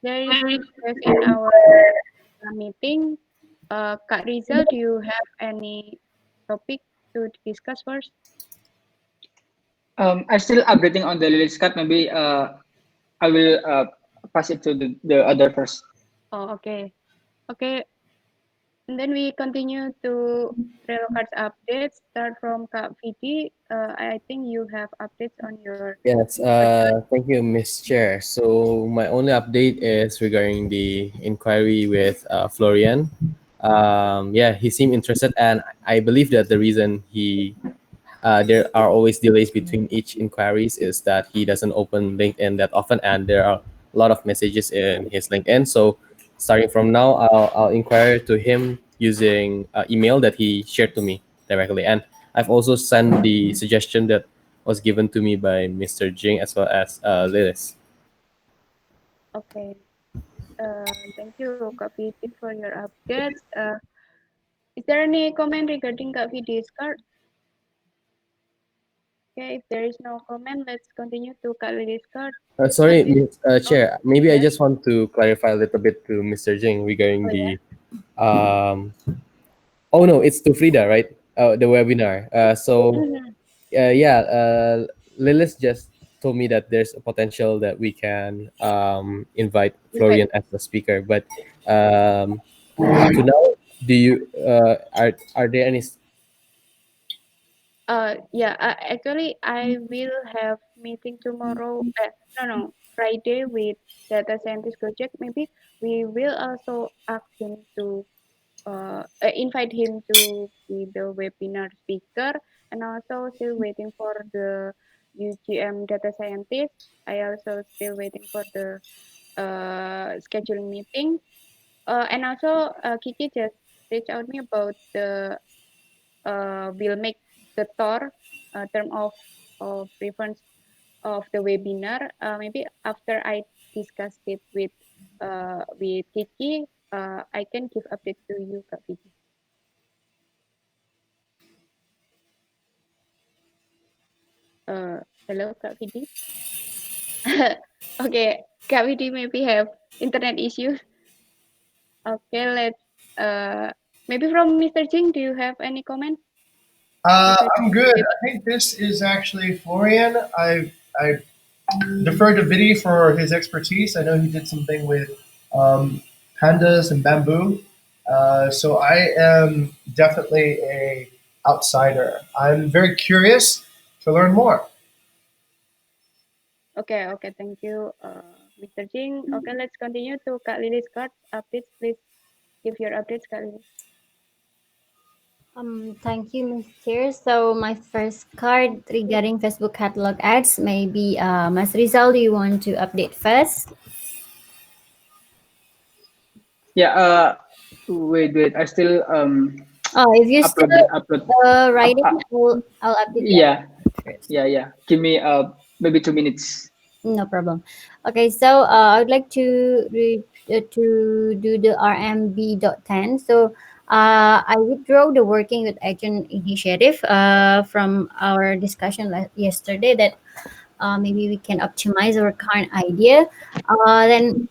there is a request in our meeting. Kak Rizal, do you have any topic to discuss first? I'm still updating on the release cut. Maybe I will pass it to the other first. Oh, okay. Okay, and then we continue to Trello Cards updates. Start from Kak Vidi. I think you have updates on your Yes, website. thank you, Miss Chair. So my only update is regarding the inquiry with Florian. Yeah, he seemed interested, and I believe that the reason there are always delays between each inquiries is that he doesn't open LinkedIn that often, and there are a lot of messages in his LinkedIn. So starting from now, I'll inquire to him using email that he shared to me directly, and I've also sent the suggestion that was given to me by Mr. Jing as well as Lilis. Okay. Thank you, Kak Vidi, for your updates. Is there any comment regarding Kak Vidi's card? Okay, if there is no comment, let's continue to Kak Lily's card. Kak Sorry, Lily. Ms. Oh, Chair. Maybe I yes. just want to clarify a little bit to Mr. Jing regarding Oh, yeah. the um, oh no, it's to Frida, right? The webinar. Mm-hmm. Yeah, Lilith just told me that there's a potential that we can invite Invite. Florian as a speaker. But up to now, do you are there any? Yeah. Actually, I will have meeting tomorrow. No, no, Friday with data scientist project. Maybe we will also ask him to invite him to be the webinar speaker, and also still waiting for the UGM data scientist. I also still waiting for the scheduling meeting. And also Kiki just reached out me about the will make the Tor term of reference of the webinar. Maybe after I discussed it with Kiki, I can give update to you, Kak Vicky. Hello, Kak Vidi. Okay, Kak Vidi maybe have internet issues. Okay, let's maybe from Mr. Jing, do you have any comment regarding I'm good. webinar? I think this is actually Florian. I defer to Vidi for his expertise. I know he did something with um, pandas and bamboo. So I am definitely a outsider. I'm very curious to learn more. Okay, okay, thank you, Mr. Jing. Okay, let's continue to Kak Lily's card updates. Please give your updates, Kak Lily. Thank you, Ms. Chair. So my first card regarding Facebook catalog ads, maybe Mas Rizal, do you want to update first? Yeah. Wait. I still Oh, if you still upload. writing, Uh, I'll update the yeah. first. Yeah. Give me maybe 2 minutes. No problem. Okay, so I would like to do the RMB.10. So I withdraw the working with agent initiative from our discussion yesterday that maybe we can optimize our current idea. Then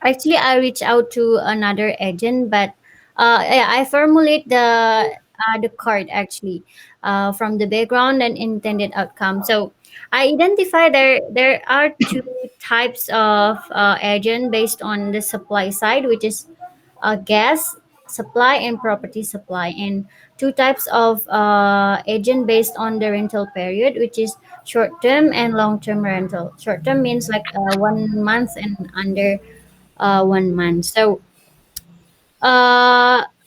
actually I reach out to another agent, but I formulate the card actually from the background and intended outcome. So I identify there are two types of agent based on the supply side, which is gas supply and property supply, and two types of agent based on the rental period, which is short term and long term rental. Short term means like 1 month and under 1 month. So,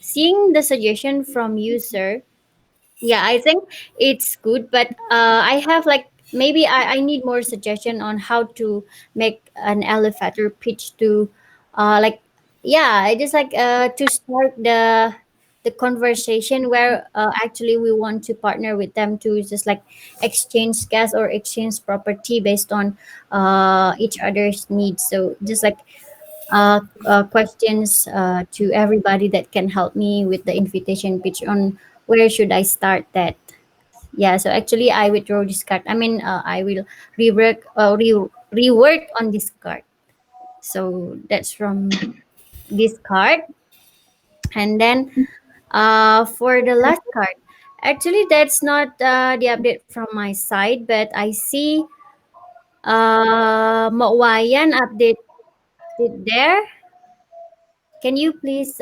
seeing the suggestion from user, yeah, I think it's good, but I have like maybe I need more suggestion on how to make an elevator pitch to, like, yeah, I just like to start the conversation where actually we want to partner with them to just like exchange gas or exchange property based on each other's needs. So just like questions to everybody that can help me with the invitation pitch on where should I start that. Yeah, so actually I withdraw this card. I mean, I will rework on this card. So that's from this card. And then for the last card, actually that's not the update from my side, but I see Mokwayan updated there. Can you please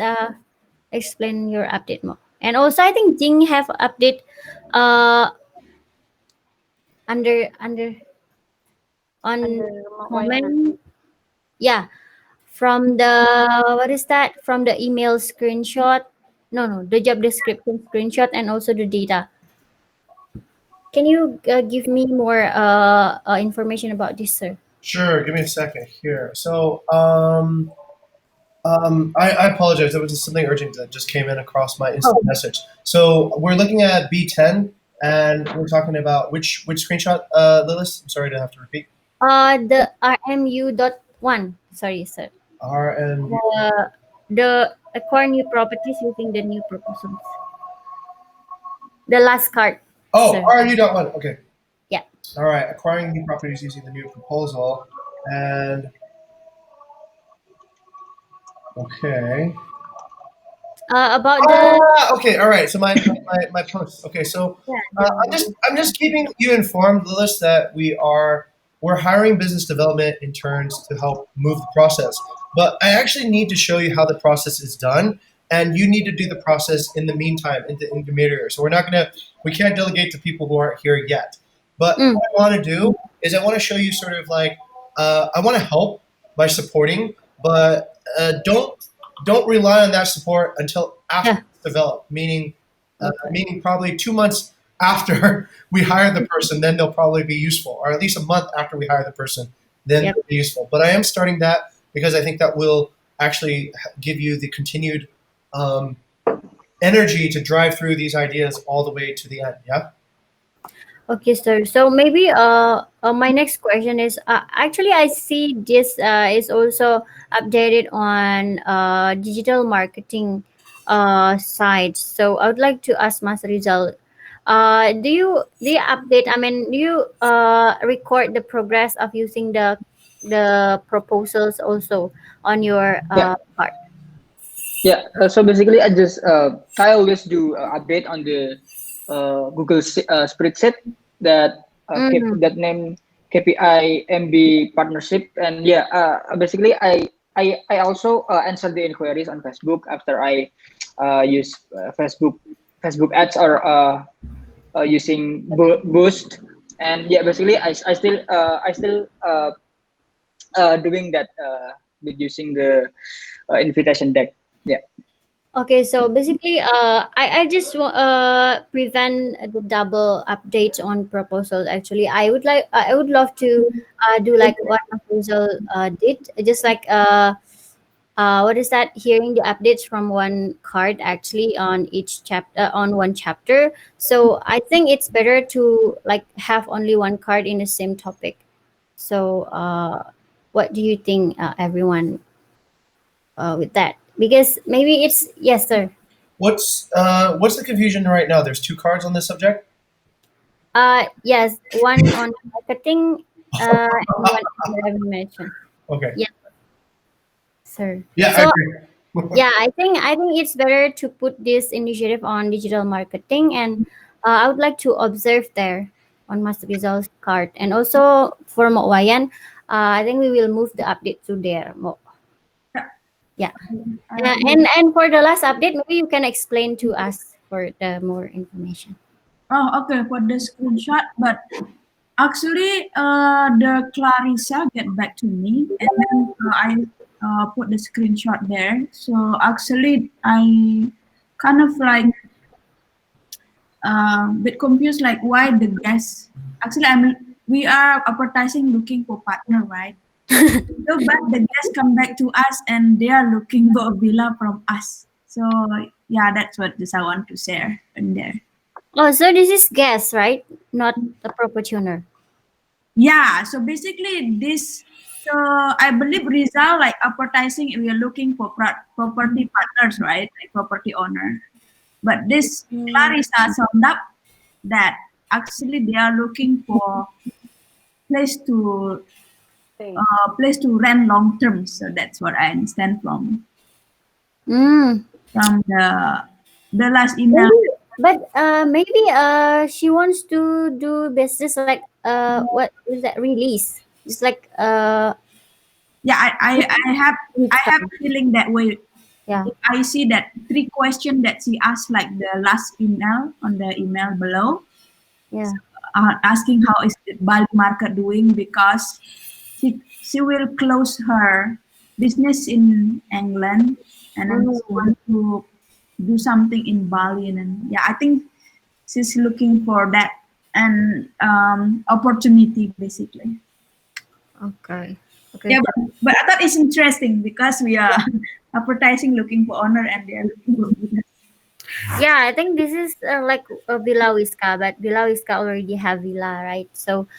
explain your update more? And also, I think Jing have update uh under on under Makwayan. comment. Yeah, from the what is that? From the email screenshot. No, no, the job description screenshot and also the data. Can you give me more information about this, sir? Sure, give me a second here. So, I apologize. There was just something urgent that just came in across my Oh, instant message. So we're looking at B10, and we're talking about which screenshot, Lilith? I'm sorry to have to repeat. the RMU dot one. Sorry, sir. RMU. The acquire new properties using the new proposals. The last card, Oh, sir. RMU.1. Okay. Yeah. All right. Acquiring new properties using the new proposal. And okay. About the Okay. All right. So my post. Okay. So yeah, I'm just keeping you informed, Lilith, that we're hiring business development interns to help move the process. But I actually need to show you how the process is done, and you need to do the process in the meantime in the intermediary. So we can't delegate to people who aren't here yet. But mm, what I want to do is I want to show you sort of like I want to help by supporting, but don't rely on that support until after yeah. it's developed. Meaning, Okay. meaning probably 2 months after we hire the person, then they'll probably be useful, or at least a month after we hire the person, then Yep. they'll be useful. But I am starting that because I think that will actually give you the continued um, energy to drive through these ideas all the way to the end. Yeah. Okay, sir. So maybe my next question is actually I see this is also updated on digital marketing side. So I would like to ask Mas Rizal, do you update? I mean, do you record the progress of using the proposals also on your Yeah, part? yeah. So basically, I always do update on the Google spreadsheet that Mm, that name KPI MB partnership, and yeah, basically I also answer the inquiries on Facebook after I use Facebook ads or using Boost, and yeah, basically I still doing that with using the invitation deck. Yeah. Okay, so basically, I just prevent the double updates on proposals. Actually, I would love to do like what proposal did, just like what is that? Hearing the updates from one card actually on each chapter on one chapter. So I think it's better to like have only one card in the same topic. So what do you think, everyone, with that? Because maybe it's yes, sir. What's the confusion right now? There's two cards on this subject. Yes, one on marketing, and one on revenue management. Okay. Yes, sir. Yeah, I So agree. yeah, I think it's better to put this initiative on digital marketing, and I would like to observe there on Master Results card, and also for Mokwayan, I think we will move the update to there. Yeah, and for the last update, maybe you can explain to us for the more information. Oh, okay, for the screenshot, but actually, the Clarissa get back to me, and then I put the screenshot there. So actually, I kind of like bit confused, like why the guest. Actually, we are advertising looking for partner, right? So, but the guests come back to us, and they are looking for a villa from us. So yeah, that's what this I want to share in there. Oh, so this is guess, right? Not the property owner. Yeah, so basically this, so I believe Rizal like advertising we are looking for property partners, right? Like property owner. But this Mm, Clarissa summed up that actually they are looking for place to Stay. place to rent long term. So that's what I understand Mm. from the last email. Maybe, but maybe she wants to do business like what is that release? It's like Yeah, I it's have come. feeling that way. Yeah, If I see that three questions that she asked like the last email on the email below, yeah. asking how is the Bali market doing because she will close her business in England and then she Mm. want to do something in Bali and then yeah I think she's looking for that and opportunity basically. Okay. Okay. Yeah, but I thought it's interesting because we are advertising looking for owner and they are looking for business. Yeah, I think this is like Villa Whiska, but Villa Whiska already have villa, right? So,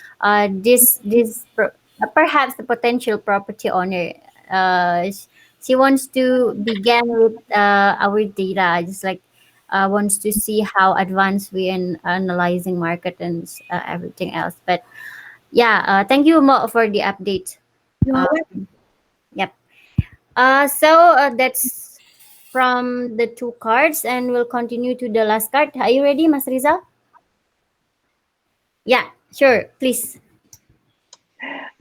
perhaps the potential property owner, she wants to begin with our data, just like wants to see how advanced we in analyzing market and everything else. But yeah, thank you Mo for the update. You are Uh, what? yep. So that's from the two cards, and we'll continue to the last card. Are you ready, Mas Rizal? Yeah, sure. Please.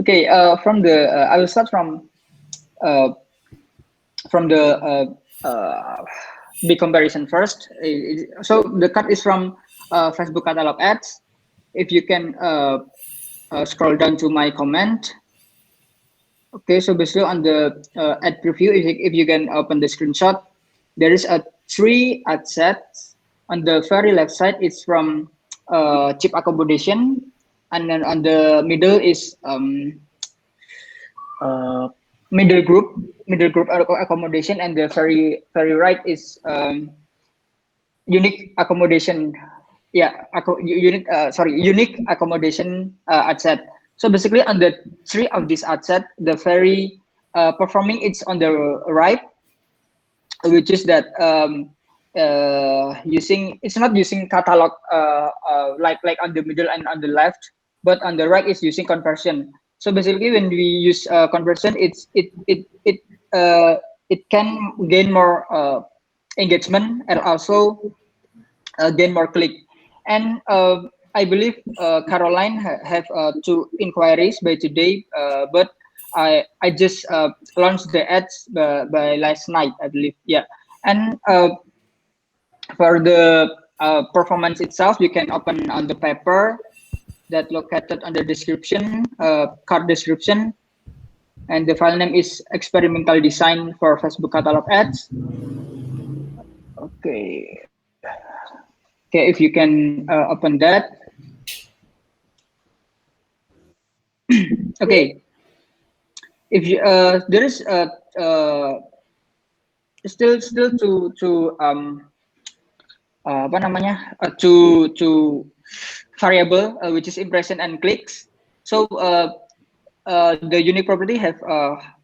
Okay, from the I will start uh, from the big comparison first. So the card is from Facebook catalog ads. If you can scroll down to my comment. Okay, so basically on the ad preview, if you can open the screenshot, there is a three ad sets. On the very left side, it's from cheap accommodation, and then on the middle is uh, middle group accommodation, and the very right is unique accommodation. Yeah, unique accommodation ad set. So basically, on the three of these ad set, the very performing it's on the right, which is that using it's not using catalog like on the middle and on the left, but on the right is using conversion. So basically when we use conversion, it can gain more engagement and also gain more click. And I believe Caroline have two inquiries by today, but I just launched the ads by last night, I believe. Yeah, and for the performance itself, you can open on the paper that located on the description, card description, and the file name is experimental design for Facebook catalog ads. Okay, okay, if you can open that. Okay, if you there is still apa namanya to variable which is impression and clicks. So the unique property have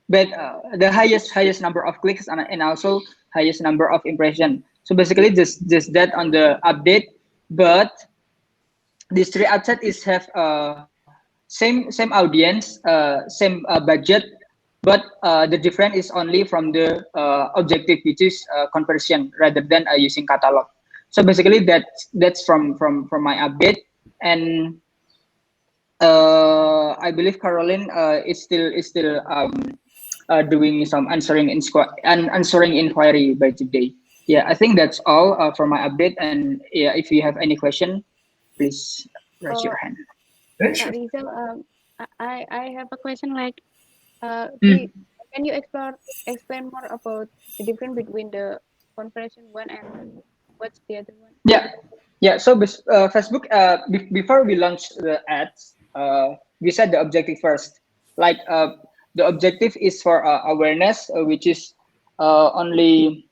the highest number of clicks and also highest number of impression. So basically just that on the update, but these three ad set is have same audience, same budget, but the difference is only from the objective, which is conversion rather than using catalog. So basically that's from my update. And I believe Caroline is still doing some answering inquiry by today. Yeah, I think that's all for my update. And yeah, if you have any question, please raise Uh, your hand. Kak Interesting. Rizal, I have a question like, Mm. can you explain more about the difference between the conversion one and what's the other one? Yeah, yeah. So Facebook, before we launch the ads, we set the objective first. Like the objective is for awareness, which is only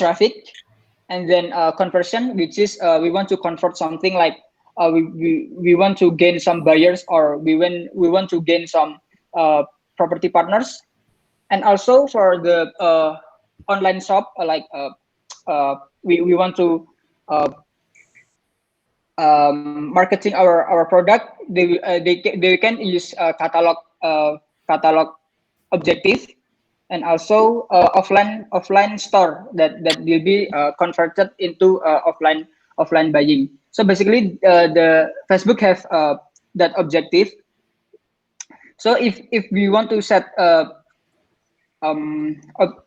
traffic, and then conversion, which is we want to convert something like we want to gain some buyers, or we want to gain some property partners. And also for the online shop, we want to uh, marketing our product, they can use catalog objective, and also offline store that will be converted into offline buying. So basically, the Facebook have that objective. So if we want to set um, ob-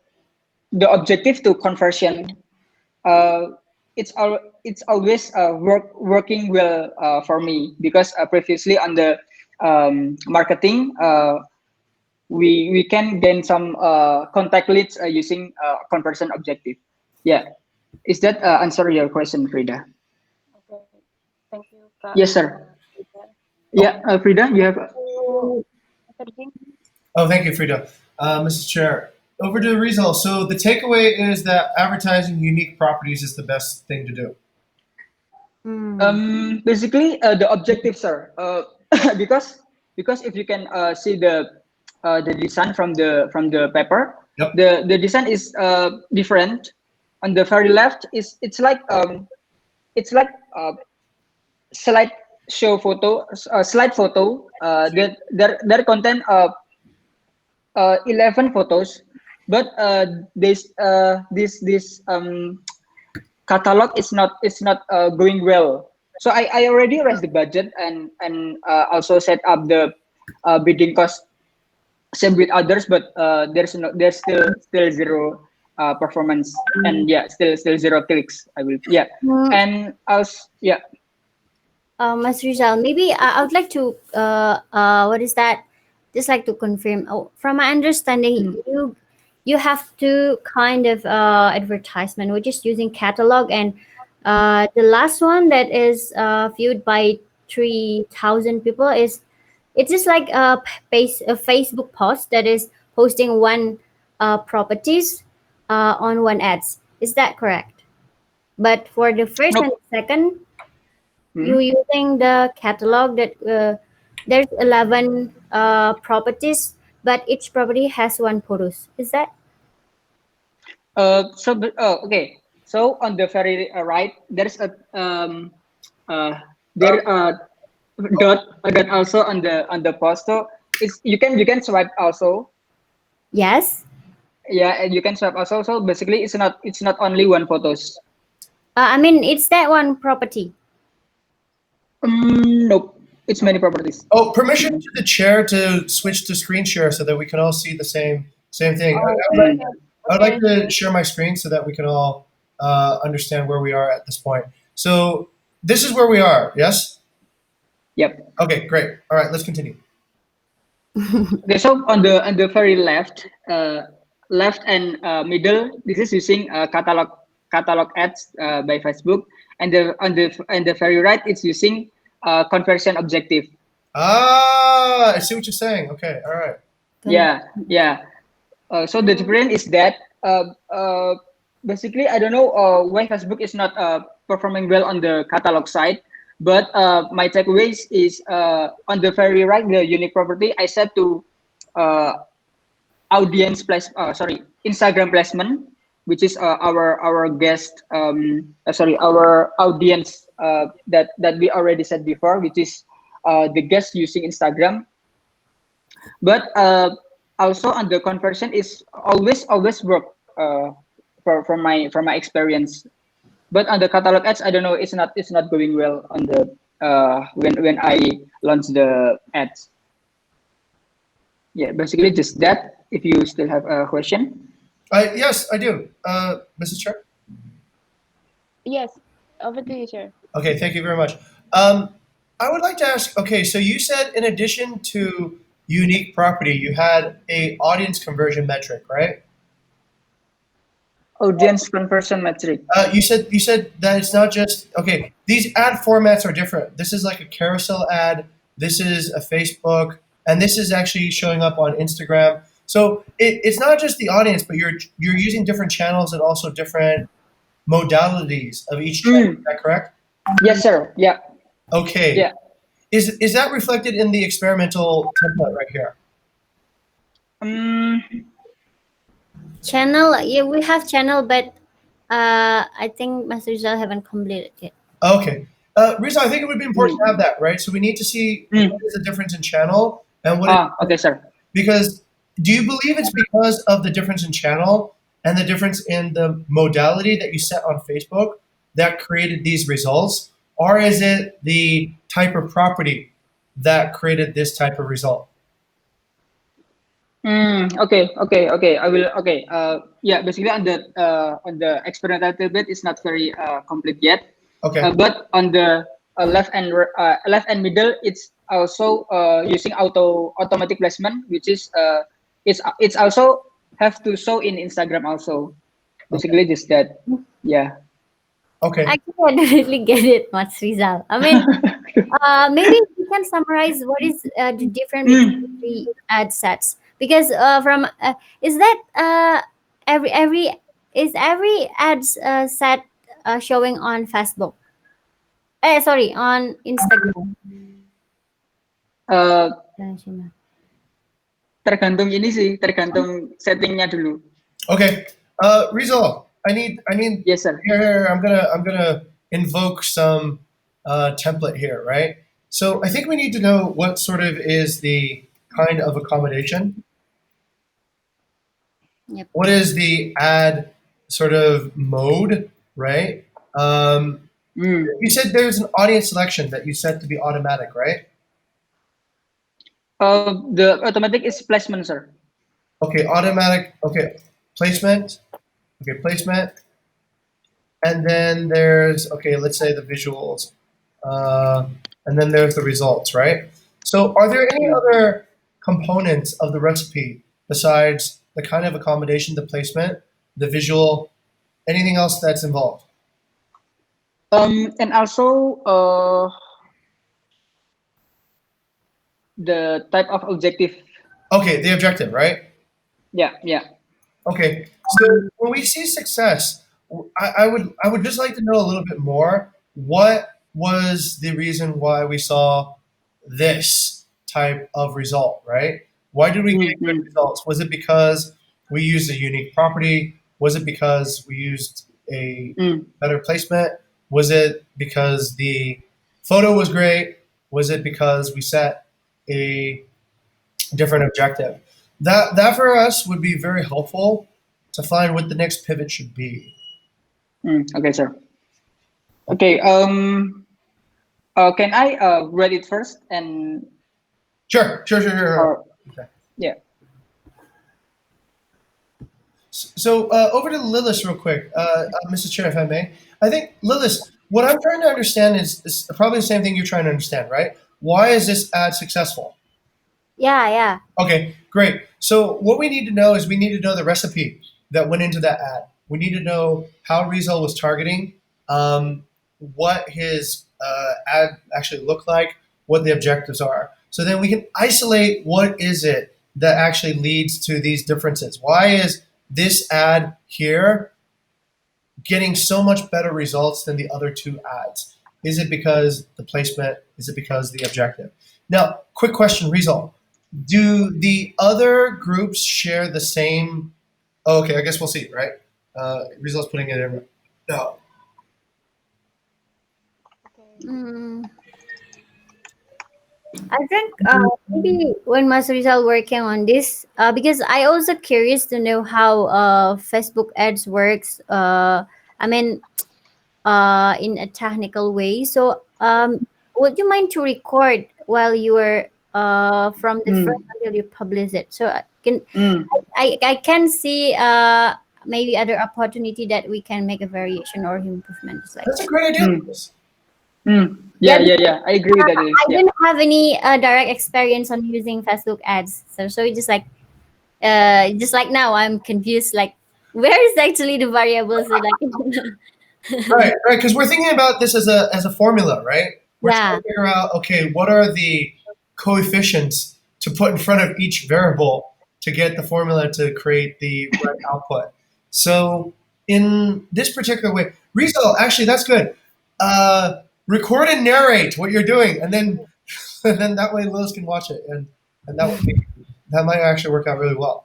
the objective to conversion, uh, it's always working well for me, because previously on the marketing, we can gain some contact leads using conversion objective. Yeah, is that answer your question, Frida? Okay, thank you, Kak. Yes, sir. Peter. Yeah, Frida, you have. So, Mr. Jing? Oh, thank you, Frida. Mrs. Chair, over to Rizal. So the takeaway is that advertising unique properties is the best thing to do. Basically, the objective, sir. Because if you can see the design from the paper, Yep. the design is different. On the very left is it's like slide show photo, slide photo. That there contain 11 photos, but this catalog is not going well. So I already raised the budget, and also set up the bidding cost same with others, but there's still zero performance, and yeah, still zero clicks. I will, yeah, Mm, and also, yeah. Ms. Rizal, maybe I would like to what is that? Just like to confirm. Oh, from my understanding, Mm. you have two kind of advertisement, which is using catalog, and the last one that is viewed by 3,000 people is it's just like a Facebook post that is posting one properties on one ads. Is that correct? But for the first and Nope. second, you Mm. using the catalog that there's 11 properties, but each property has one photos. Is that? Okay. So on the very right, there's a uh there dot also on the post. So it's you can swipe also. Yes. Yeah, and you can swipe also. So basically, it's not only one photos. I mean, it's that one property. Nope, it's many properties. Oh, permission to the chair to switch to screen share so that we can all see the same thing. Oh, Mm. I would like okay, to sure. share my screen so that we can all understand where we are at this point. So this is where we are. Yes. Yep. Okay. Great. All right. Let's continue. Okay, so on the very left and middle, this is using catalog ads by Facebook, and the on the very right, it's using conversion objective. Ah, I see what you're saying. Okay. All right. Con- Yeah, yeah. So the difference is that basically I don't know why Facebook is not performing well on the catalog side, but my takeaways is on the very right, the unique property I set to uh, audience place, sorry, Instagram placement, which is our guest, sorry, our audience that we already said before, which is the guest using Instagram. But also on the conversion is always work from my experience. But on the catalog ads, I don't know, it's not going well on the when I launch the ads. Yeah, basically just that. If you still have a question. Yes, I do. Mrs. Chair. Yes, over to you, sir. Okay. Thank you very much. Um, I would like to ask. Okay. So you said in addition to unique property, you had a audience conversion metric, right? Audience conversion metric. You said that it's not just okay. These ad formats are different. This is like a carousel ad. This is a Facebook, and this is actually showing up on Instagram. So it's not just the audience, but you're using different channels and also different modalities of each channel. Is Mm, that correct? yes, sir. Yeah, Okay. yeah. Is that reflected in the experimental template right here? Um, channel, yeah, we have channel, but I think Master Rizal haven't completed yet. Okay. Rizal, I think it would be important to have that, right? So we need to see Mm. what is the difference in channel and what is, Okay, sir. because do you believe it's because of the difference in channel and the difference in the modality that you set on Facebook that created these results? Or is it the type of property that created this type of result? Okay. I will. Okay. Yeah. Basically, on the experimental bit, it's not very complete yet. Okay. But on the left and middle, it's also using automatic placement, which is it's also have to show in Instagram also. Okay. Basically, just that. Yeah. Okay. Actually, I don't really get it much, Rizal. I mean, maybe we can summarize what is the difference between the Mm. three ad sets, because from is that every is every ads set showing on Facebook? Sorry, on Instagram. Uh, Shima. Tergantung ini sih, tergantung settingnya dulu. Okay. Rizal, I need Yes, sir. here. I'm gonna invoke some template here, right? So I think we need to know what sort of is the kind of accommodation. Yep. What is the ad sort of mode, right? Hmm. You said there's an audience selection that you set to be automatic, right? The automatic is placement, sir. Okay, automatic. Okay, placement. Okay, placement. And then there's, okay, let's say the visuals. Uh, and then there's the results, right? So are there any Hmm. other components of the recipe besides the kind of accommodation, the placement, the visual, anything else that's involved? And also the type of objective. Okay, the objective, right? Yeah. Okay, so when we see success, I would just like to know a little bit more. What was the reason why we saw this type of result, right? Why did we get good Hmm. results? Was it because we used a unique property? Was it because we used a Hmm. better placement? Was it because the photo was great? Was it because we set a different objective? That for us would be very helpful to find what the next pivot should be. Okay, sir. Okay. Can I read it first and Sure. or Okay. yeah. So over to Lilith real quick, Mrs. Chair, if I may. I think Lilith, what I'm trying to understand is probably the same thing you're trying to understand, right? Why is this ad successful? Yeah. Okay, great. So what we need to know is we need to know the recipe that went into that ad. We need to know how Rizal was targeting, what his ad actually looked like, what the objectives are. So then we can isolate what is it that actually leads to these differences. Why is this ad here getting so much better results than the other two ads? Is it because the placement? Is it because the objective? Now, quick question, Rizal. Do the other groups share the same? Oh, okay, I guess we'll see, right? Rizal's putting it in. No. Mm, I think maybe when Mas Rizal working on this, because I also curious to know how Facebook ads works. I mean, in a technical way. So, would you mind to record while you were from the first Hmm. until you publish it? So Hmm. I can see maybe other opportunity that we can make a variation or improvement, just like That's a that. great idea. Hmm. Hmm. Yeah, Yeah. I agree with that. I Yeah. didn't have any direct experience on using Facebook ads, so just like now I'm confused. Like, where is actually the variable? So like, Right, because we're thinking about this as a formula, right? We're trying yeah, to figure out, okay, what are the coefficients to put in front of each variable to get the formula to create the right output. So in this particular way, Rizal, actually, that's good. Record and narrate what you're doing, and then and then that way Liz can watch it, and that might actually work out really well.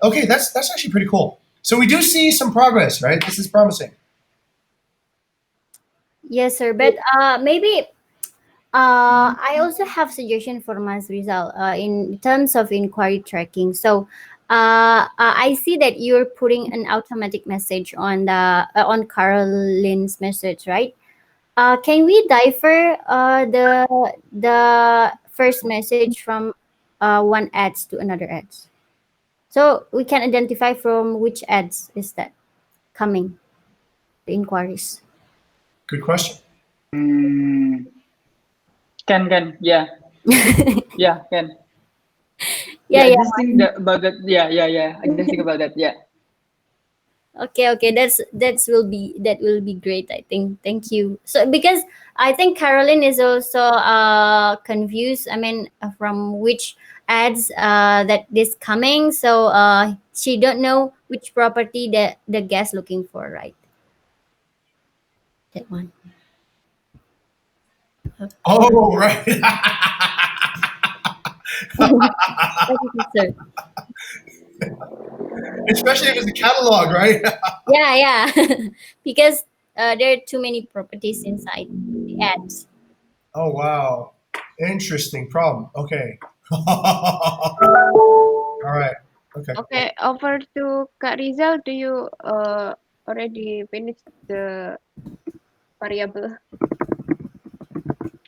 Okay, that's actually pretty cool. So we do see some progress, right? This is promising. Yes, sir. But maybe I also have suggestion for Mas Rizal in terms of inquiry tracking. So I see that you're putting an automatic message on on Caroline's message, right? Can we differ the first message from one ads to another ads? So we can identify from which ads is that coming, the inquiries. Good question. Hmm, can, yeah, yeah, can. Yeah, Yeah, yeah. just think about that. Yeah. I just think about that. Yeah. Okay, okay. That will be great, I think. Thank you. So because I think Caroline is also confused. I mean, from which ads that is coming. So she don't know which property that the guest looking for, right? That one. Okay. Oh, right. That is it, sir. Especially if it's a catalog, right? Yeah, yeah. Because there are too many properties inside the ads. Oh, wow. Interesting problem. Okay. All right. Okay. Okay, over to Kak Rizal. Do you already finished the variable?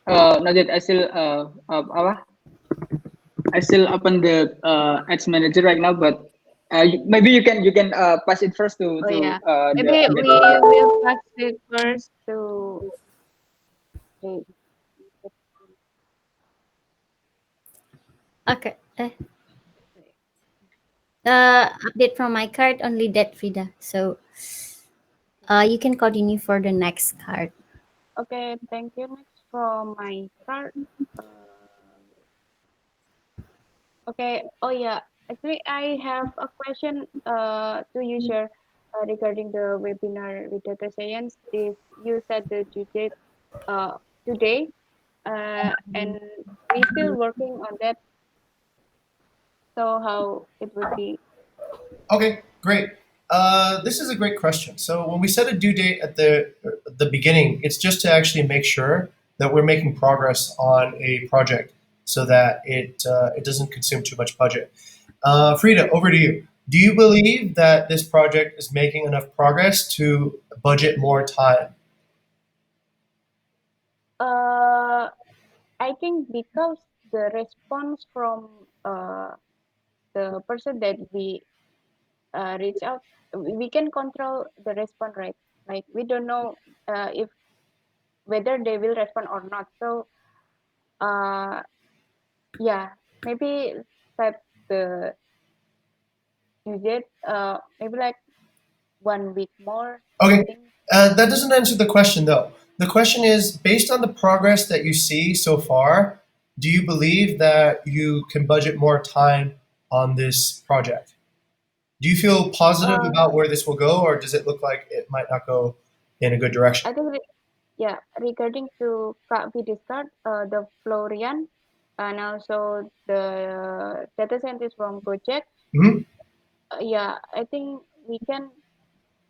Not yet. Apa? I still open the ads manager right now, but maybe you can pass it first to Oh yeah, the maybe update. we will pass it first to the Okay. Update from my card only that Frida. So you can continue for the next card. Okay, thank you. Next from my card. Uh, okay. Oh yeah. Actually, I have a question to you, share regarding the webinar with data science. This you said the due date uh today, and we still working on that. So how it would be? Okay, great. This is a great question. So when we set a due date at the beginning, it's just to actually make sure that we're making progress on a project, so that it doesn't consume too much budget. Frida, over to you. Do you believe that this project is making enough progress to budget more time? Uh, I think because the response from the person that we reach out, we can control the response, right? Like we don't know if whether they will respond or not. So uh, yeah, maybe set the due date maybe like 1 week more. I Okay, think. that doesn't answer the question though. The question is, based on the progress that you see so far, do you believe that you can budget more time on this project? Do you feel positive Uh, about where this will go, or does it look like it might not go in a good direction? I think yeah, regarding to Kak V discard, the Florian and also the data scientist from Gojek. Hmm. Yeah, I think we can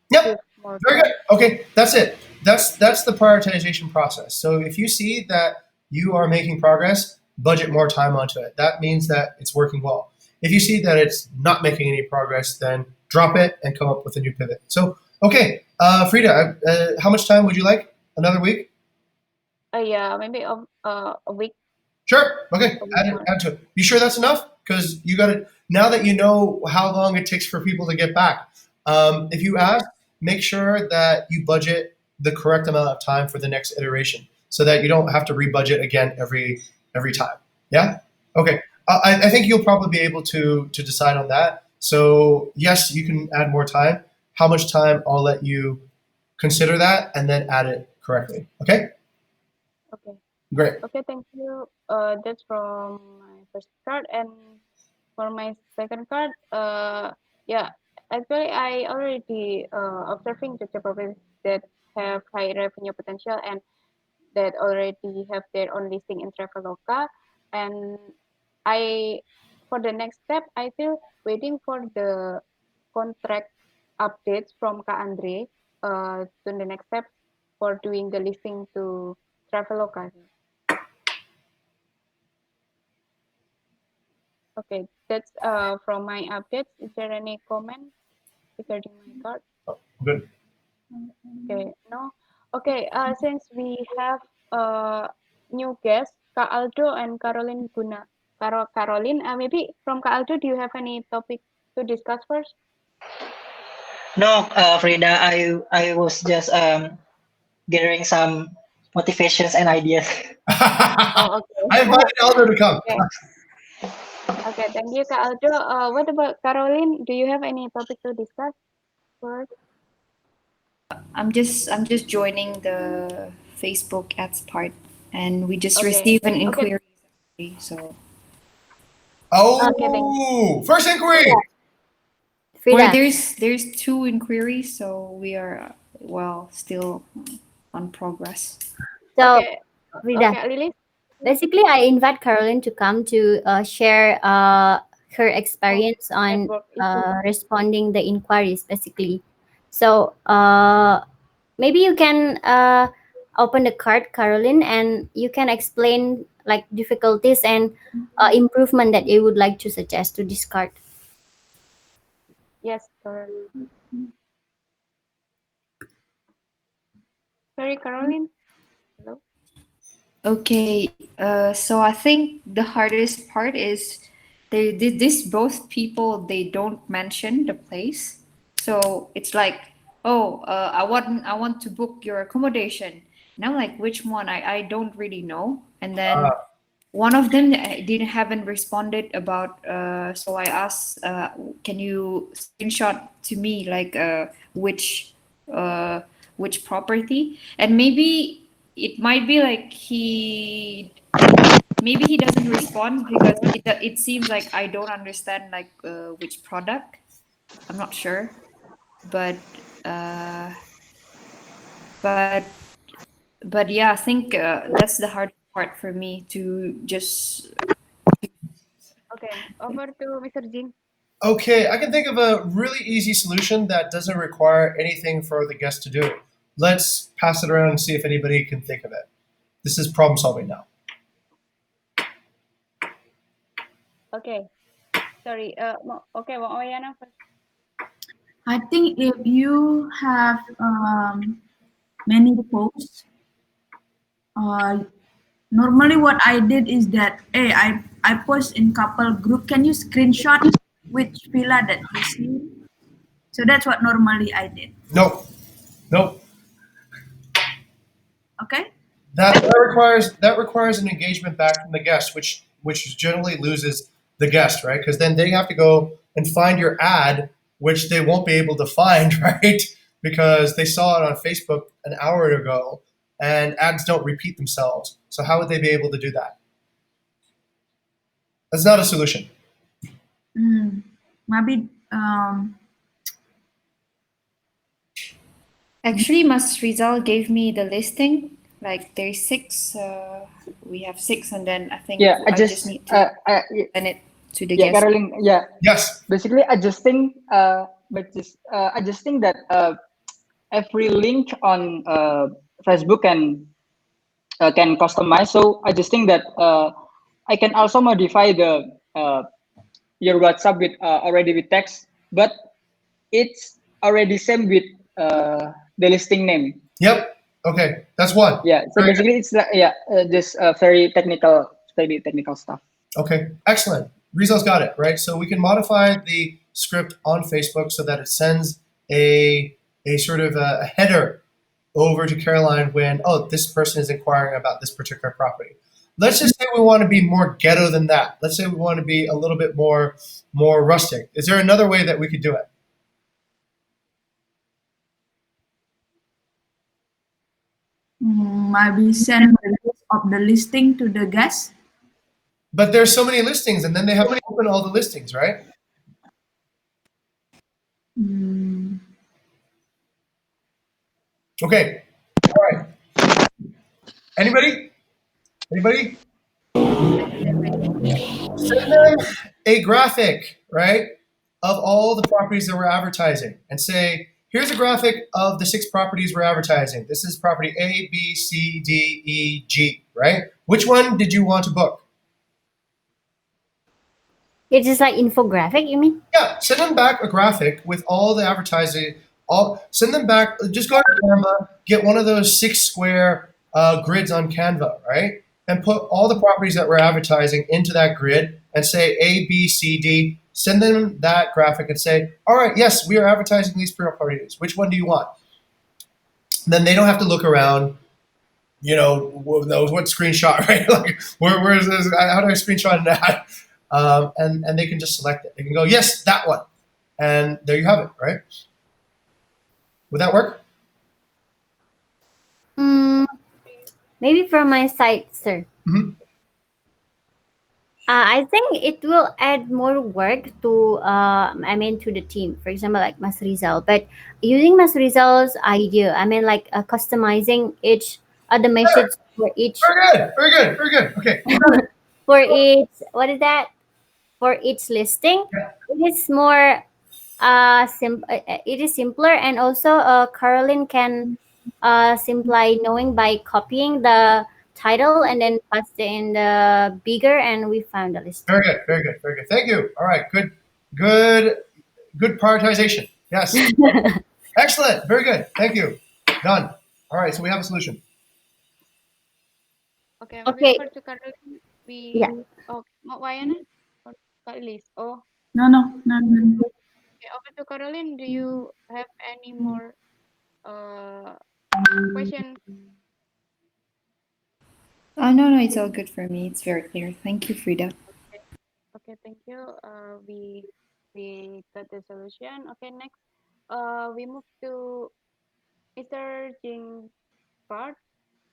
Yep. give more Very good. time. Okay, that's it. That's the prioritization process. So if you see that you are making progress, budget more time onto it. That means that it's working well. If you see that it's not making any progress, then drop it and come up with a new pivot. So okay, Frida, how much time would you like? Another week? Yeah, maybe a week, Sure. Okay. a week more. Add to it. You sure that's enough? Because you got to, now that you know how long it takes for people to get back. If you ask, make sure that you budget the correct amount of time for the next iteration, so that you don't have to rebudget again every time. Yeah. Okay. I think you'll probably be able to decide on that. So yes, you can add more time. How much time? I'll let you consider that and then add it correctly. Okay. Okay. Great. Okay, thank you. That's from my first card, and for my second card, yeah, actually I already observing the properties that have high revenue potential and that already have their own listing in Traveloka, and I for the next step I still waiting for the contract updates from Kak Andre to the next step. for doing the listing to Traveloka. Okay, that's from my updates. Is there any comment regarding my card? Good. Okay, no. Okay, since we have new guests, Kak Aldo and Caroline Guna. Caroline, maybe from Kak Aldo, do you have any topic to discuss first? No, Frida, I was just gathering some motivations and ideas. Oh, okay. I invited Aldo to come. Okay, okay. Thank you, Kak Aldo. What about Caroline? Do you have any topic to discuss first? I'm just joining the Facebook ads part, and we just Okay, received an okay, inquiry. So okay. Thank you. Oh, first inquiry. well, Frida. there's two inquiries, so we are well still on progress. So, Okay, Frida, okay, Lily. basically, I invite Caroline to come to share her Oh, experience on network issue. responding the inquiries, basically. So, maybe you can open the card, Caroline, and you can explain like difficulties and improvement that you would like to suggest to this card. Yes, correct. Sorry, Caroline. Hello. Okay, so I think the hardest part is this both people they don't mention the place, so it's like, oh, I want to book your accommodation, and I'm like, which one? I don't really know, and then one of them didn't haven't responded about. So I asked, can you screenshot to me like uh which property, and maybe it might be like maybe he doesn't respond because it seems like I don't understand like which product. I'm not sure, but uh, but but yeah, I think that's the hard part for me to just. Okay, over to Mr. Jin. Okay, I can think of a really easy solution that doesn't require anything for the guest to do. Let's pass it around and see if anybody can think of it. This is problem solving now. Okay, sorry. Okay, Wang Oyana first. I think if you have many posts, uh, normally what I did is that, hey, I post in couple group. Can you screenshot which villa that you see? So that's what normally I did. Nope. Nope. Okay. That requires an engagement back from the guest, which generally loses the guest, right? Because then they have to go and find your ad, which they won't be able to find, right? Because they saw it on Facebook an hour ago, and ads don't repeat themselves. So how would they be able to do that? That's not a solution. Maybe Actually, Mas Rizal gave me the listing. Like there's six. We have six, and then I think Yeah, I just need to send it to the yeah, guest. Caroline. Yeah, Yes. basically adjusting that every link on Facebook can customize. So adjusting that I can also modify the your WhatsApp with already with text, but it's already same with the listing name. Yep. Okay. That's one. Yeah. So Very good. basically, it's like this very technical stuff. Okay, excellent. Rizal's got it, right? So we can modify the script on Facebook so that it sends a sort of a header over to Caroline when, oh, this person is inquiring about this particular property. Let's just say we want to be more ghetto than that. Let's say we want to be a little bit more rustic. Is there another way that we could do it? maybe send the list of the listing to the guest. But there's so many listings, and then they have to open all the listings, right? Hmm. Okay. All right. Anybody? Anybody? Send them a graphic, right, of all the properties that we're advertising and say, here's a graphic of the 6 properties we're advertising. This is property A, B, C, D, E, G, right? Which one did you want to book? It's just like infographic, you mean? Yeah, send them back a graphic with all the advertising. All send them back. Just go to Canva, get one of those 6 square grids on Canva, right? And put all the properties that we're advertising into that grid and say A, B, C, D. Send them that graphic and say, all right, yes, we are advertising these properties. Which one do you want? Then they don't have to look around. What screenshot, right? Like, where is this? How do I screenshot that? And they can just select it. They can go, yes, that one, and there you have it, right? Would that work? Mm, maybe from my side, sir. Mhm. I think it will add more work to to the team. For example, like Mas Rizal, but using Mas Rizal's idea, like customizing each the message for each Very good, very good, very good. Okay. for each what is that for each listing. It is more it is simpler, and also Caroline can simply knowing by copying the title and then paste it in the bigger, and we found the listing. Very good, very good, very good. Thank you. All right, good, good prioritization. Yes, excellent, very good. Thank you. Done. All right, so we have a solution. Okay, maybe Okay, over to Caroline. yeah. Oh, Wayana or Kak Liz? Oh, No, no, no, no. okay, over to Caroline. Do you have any more uh question? Oh, no, no, it's all good for me. It's very clear. Thank you, Frida. Okay, okay, thank you. We got the solution. Okay, next, we move to Mr. Jing part.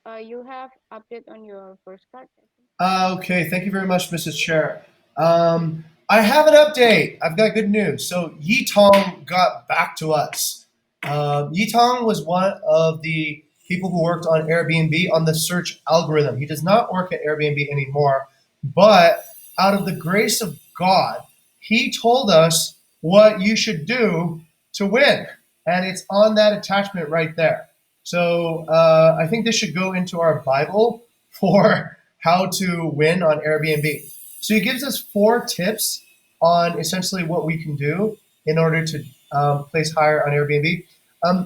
You have update on your first card, I think. Okay, thank you very much, Mrs. Chair. I have an update. I've got good news. So Yitong got back to us. Yitong was one of the people who worked on Airbnb on the search algorithm. He does not work at Airbnb anymore, but out of the grace of God, he told us what you should do to win. And it's on that attachment right there. So I think this should go into our Bible for how to win on Airbnb. So he gives us 4 tips on essentially what we can do in order to place higher on Airbnb.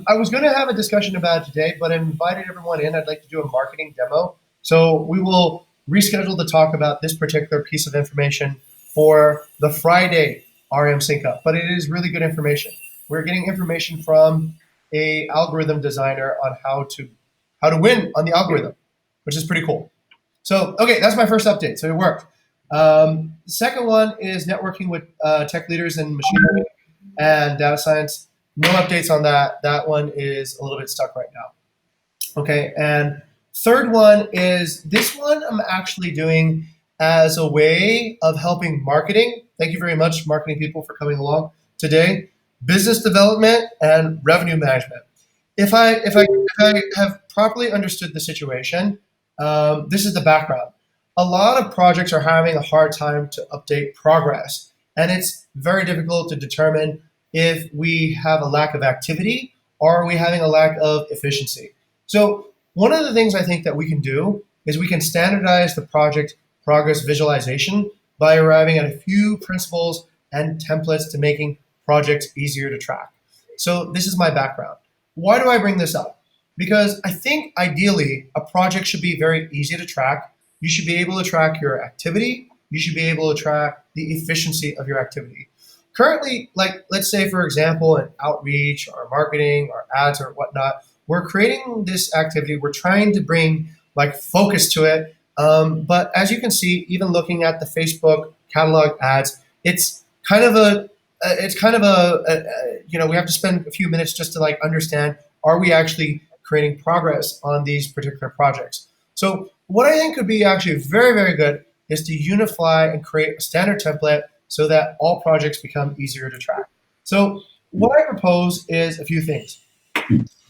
I was going to have a discussion about it today, but I invited everyone in. I'd like to do a marketing demo. So we will reschedule the talk about this particular piece of information for the Friday RM Sync Up. But it is really good information. We're getting information from a algorithm designer on how to win on the algorithm, which is pretty cool. So, okay, that's my first update. So it worked. Second one is networking with tech leaders in machine learning and data science. No updates on that. That one is a little bit stuck right now. Okay, and third one is this one I'm actually doing as a way of helping marketing. Thank you very much, marketing people, for coming along today. Business development and revenue management. If I have properly understood the situation, this is the background. A lot of projects are having a hard time to update progress, and it's very difficult to determine if we have a lack of activity or are we having a lack of efficiency. So one of the things I think that we can do is we can standardize the project progress visualization by arriving at a few principles and templates to making projects easier to track. So this is my background. Why do I bring this up? Because I think ideally a project should be very easy to track. You should be able to track your activity. You should be able to track the efficiency of your activity. Currently, like let's say for example, in outreach or marketing or ads or whatnot, we're creating this activity. We're trying to bring like focus to it. But as you can see, even looking at the Facebook catalog ads, it's kind of a we have to spend a few minutes just to like understand, are we actually creating progress on these particular projects? So what I think could be actually very, very good is to unify and create a standard template so that all projects become easier to track. So what I propose is a few things.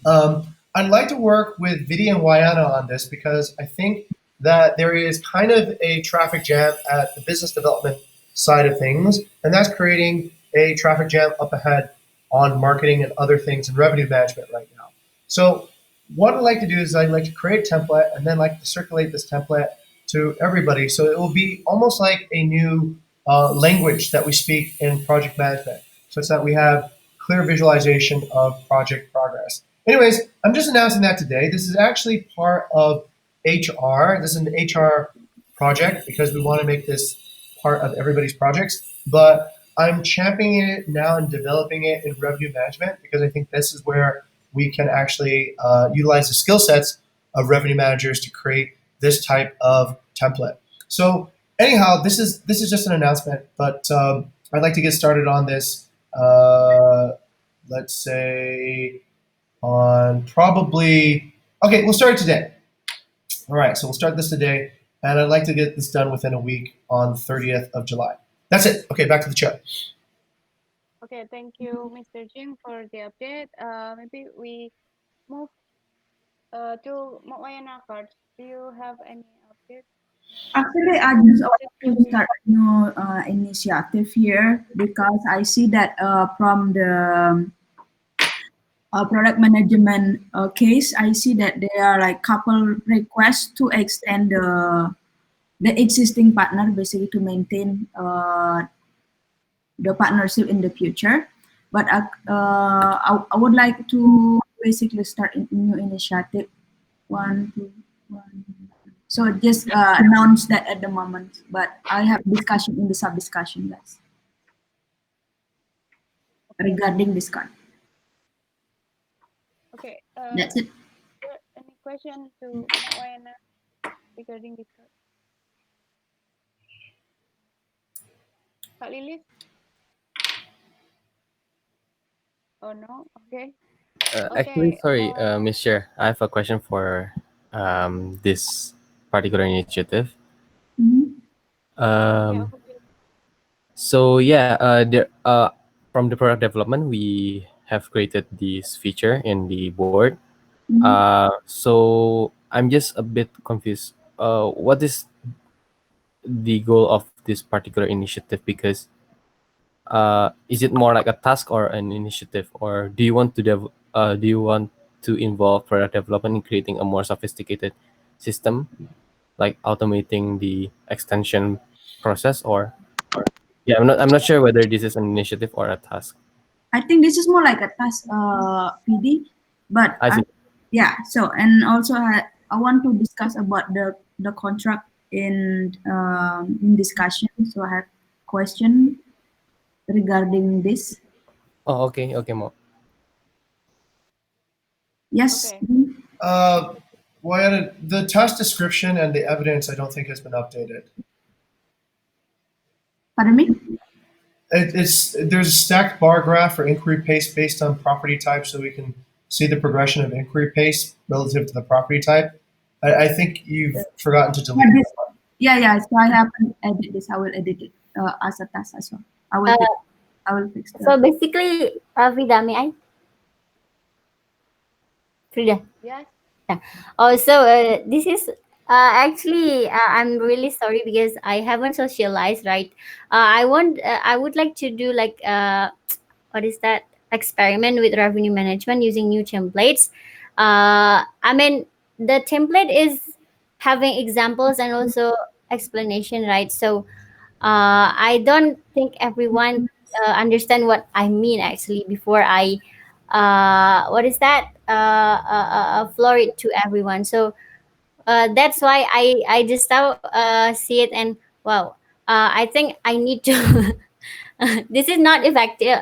I'd like to work with Vidi and Wayana on this because I think that there is kind of a traffic jam at the business development side of things, and that's creating a traffic jam up ahead on marketing and other things in revenue management right now. So what I like to do is I like to create a template and then like to circulate this template to everybody. So it will be almost like a new language that we speak in project management, such that we have clear visualization of project progress. Anyways, I'm just announcing that today. This is actually part of HR. This is an HR project because we want to make this part of everybody's projects. But I'm championing it now and developing it in revenue management because I think this is where we can actually utilize the skill sets of revenue managers to create this type of template. So anyhow, this is just an announcement, but I'd like to get started on this. Let's say on probably okay, we'll start it today. All right, so we'll start this today, and I'd like to get this done within a week on the 30th of July. That's it. Okay, back to the show. Okay, thank you, Mr. Jing, for the update. Maybe we move to Mokwayana cards. Do you have any update? Actually, I just want to start a new initiative here because I see that from the product management case, I see that there are like couple requests to extend the existing partner basically to maintain the partnership in the future. But I would like to basically start a new initiative. One, two, one. So just announce that at the moment. But I have discussion in the sub discussion, guys, Okay. regarding this card. Okay. That's it. Any question to Mokwayana regarding this card? Kak Lilis? Oh no. Okay. Actually, Okay. sorry, Miss Chair, I have a question for this particular initiative. Mhm. Okay. Um, Okay. so yeah, from the product development, we have created this feature in the board. Mhm. So I'm just a bit confused. What is the goal of this particular initiative? Because is it more like a task or an initiative, or do you want to involve product development in creating a more sophisticated system, like automating the extension process? Or yeah, I'm not sure whether this is an initiative or a task. I think this is more like a task, PD. But I see. yeah. So and also I want to discuss about the contract in discussion. So I have question regarding this. Oh, okay, okay, Mo. Yes. Okay. Uh, well, the task description and the evidence I don't think has been updated. Pardon me. It's there's a stacked bar graph for inquiry pace based on property type, so we can see the progression of inquiry pace relative to the property type. I think you've forgotten to delete Yeah, that this, one. yeah. So I have to edit this. I will edit it as a task as well. I will Uh, fix. I will fix so the. basically, Frida, may I? Frida. Yes. Yeah. Oh, so this is actually I'm really sorry because I haven't socialized, right? I would like to do like what is that experiment with revenue management using new templates. I mean the template is having examples and also explanation, right? So I don't think everyone understand what I mean actually before I what is that floor it to everyone. So that's why I just now see it and wow, I think I need to this is not effective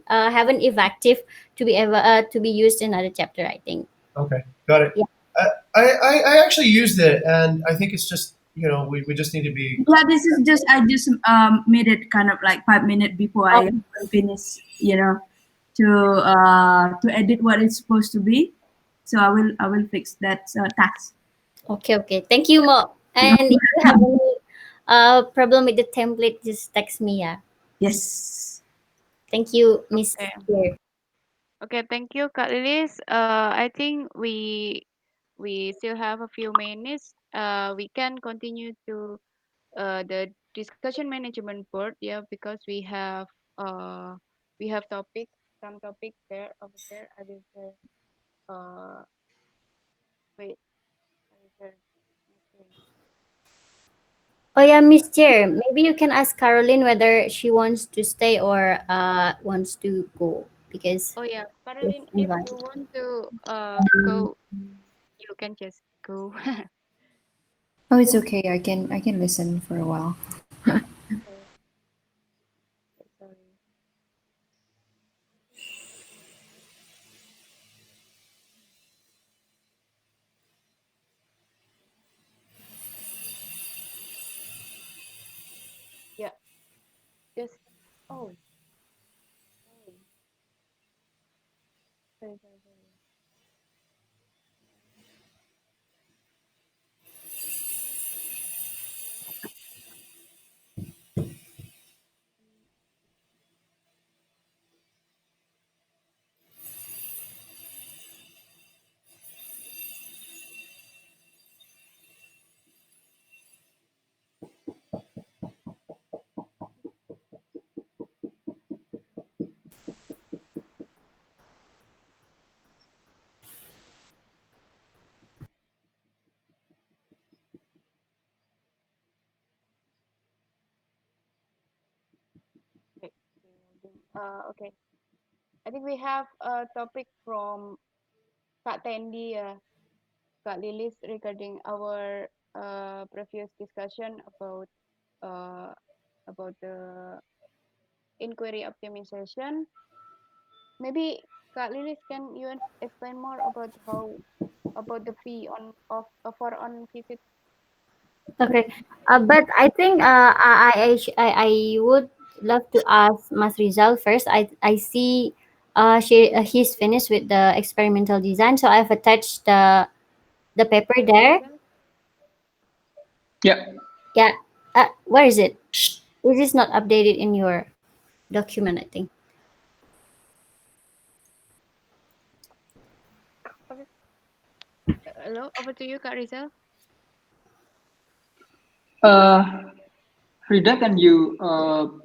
haven't effective to be ever to be used in other chapter, I think. Okay, got it. Yeah. I actually used it, and I think it's just we just need to be. Yeah, this is just I just made it kind of like 5 minutes before I Oh, finish. To edit what it's supposed to be. So I will fix that task. okay, thank you, Mo. And if you have any problem with the template, just text me. Yeah, Yes. thank you, Miss Okay. Claire. Okay. Thank you, Kak Lilis. I think we still have a few minutes. We can continue to the discussion management board. Yeah, because uh we have topic. some topic there over there. I will share. Uh, wait, I will share my screen. Oh yeah, Miss Chair, maybe you can ask Caroline whether she wants to stay or wants to go because Oh yeah, she's Caroline, if you invited. want to go, you can just go. Oh, it's okay. I can listen for a while. Okay, okay, sorry. Yeah, just oh, sorry, sorry. Okay, okay. I think we have a topic from Kak Tendi, Kak Lilis regarding our previous discussion uh, about the inquiry optimization. Maybe Kak Lilis, can you explain more about how about the fee on of for on visit? Okay, but I think I would love to ask Mas Rizal first. I see he's finished with the experimental design, so I've attached the paper Mas there. Rizal? Yeah. Yeah, where is it? It is not updated in your document, I think. Okay. Hello, over to you, Kak Rizal. Uh, Frida, can you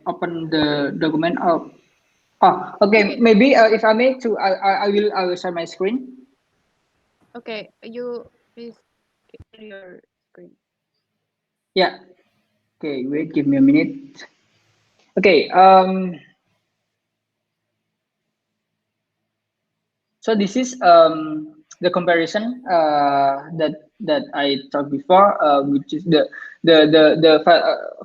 open the document? Okay. Maybe if I may, to I will share my screen. Okay, you please share your screen. Yeah. Okay. Wait. Give me a minute. Okay. So this is the comparison that I talked before, which is the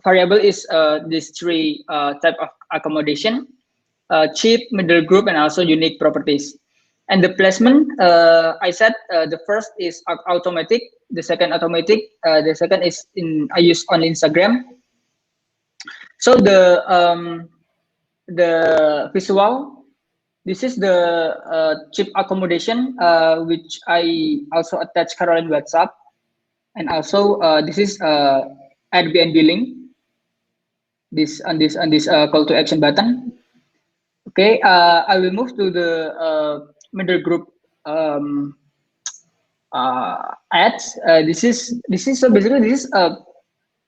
variable is these three type of accommodation: cheap, middle group, and also unique properties. And the placement, I said the first is automatic, the second automatic, the second is in I use on Instagram. So the visual, this is the cheap accommodation, which I also attach Caroline WhatsApp, and also this is Airbnb link. This call to action button. Okay, I will move to the middle group ads. This is so basically this is a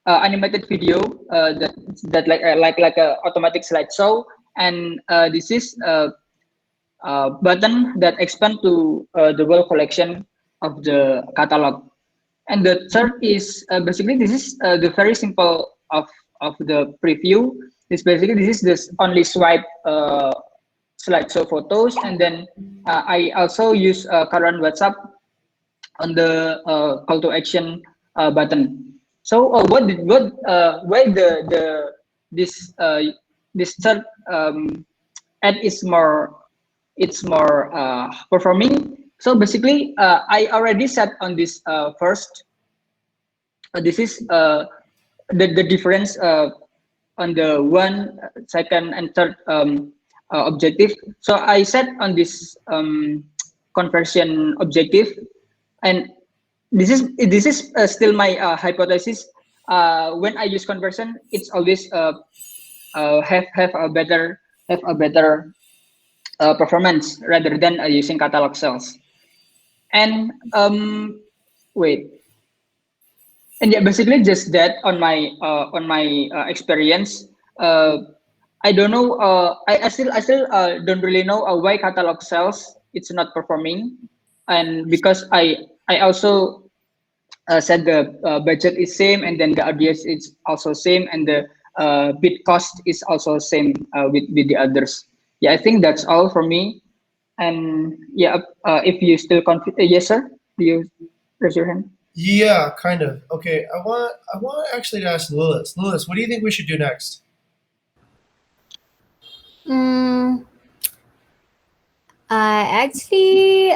animated video that like a automatic slideshow, and this is button that expand to the whole collection of the catalog. And the third is basically this is the very simple of the preview. This basically this is this only swipe slideshow photos, and then I also use current WhatsApp on the call to action button. So why this third ad is more it's more performing. So basically, I already set on this first. This is the difference on the one, second, and third objective. So I set on this conversion objective, and this is still my hypothesis. When I use conversion, it's always have a better performance rather than using catalog sales. And wait, and yeah, basically just that on my experience. I don't know. I still don't really know why catalog sales it's not performing, and because I also said the budget is same, and then the audience is also same, and the bid cost is also same with the others. Yeah, I think that's all for me. And yeah, if you still confident, yes, sir. Do you raise your hand? Yeah, kind of. Okay, I want actually to ask Lilith. Lilith, what do you think we should do next? Mm, actually,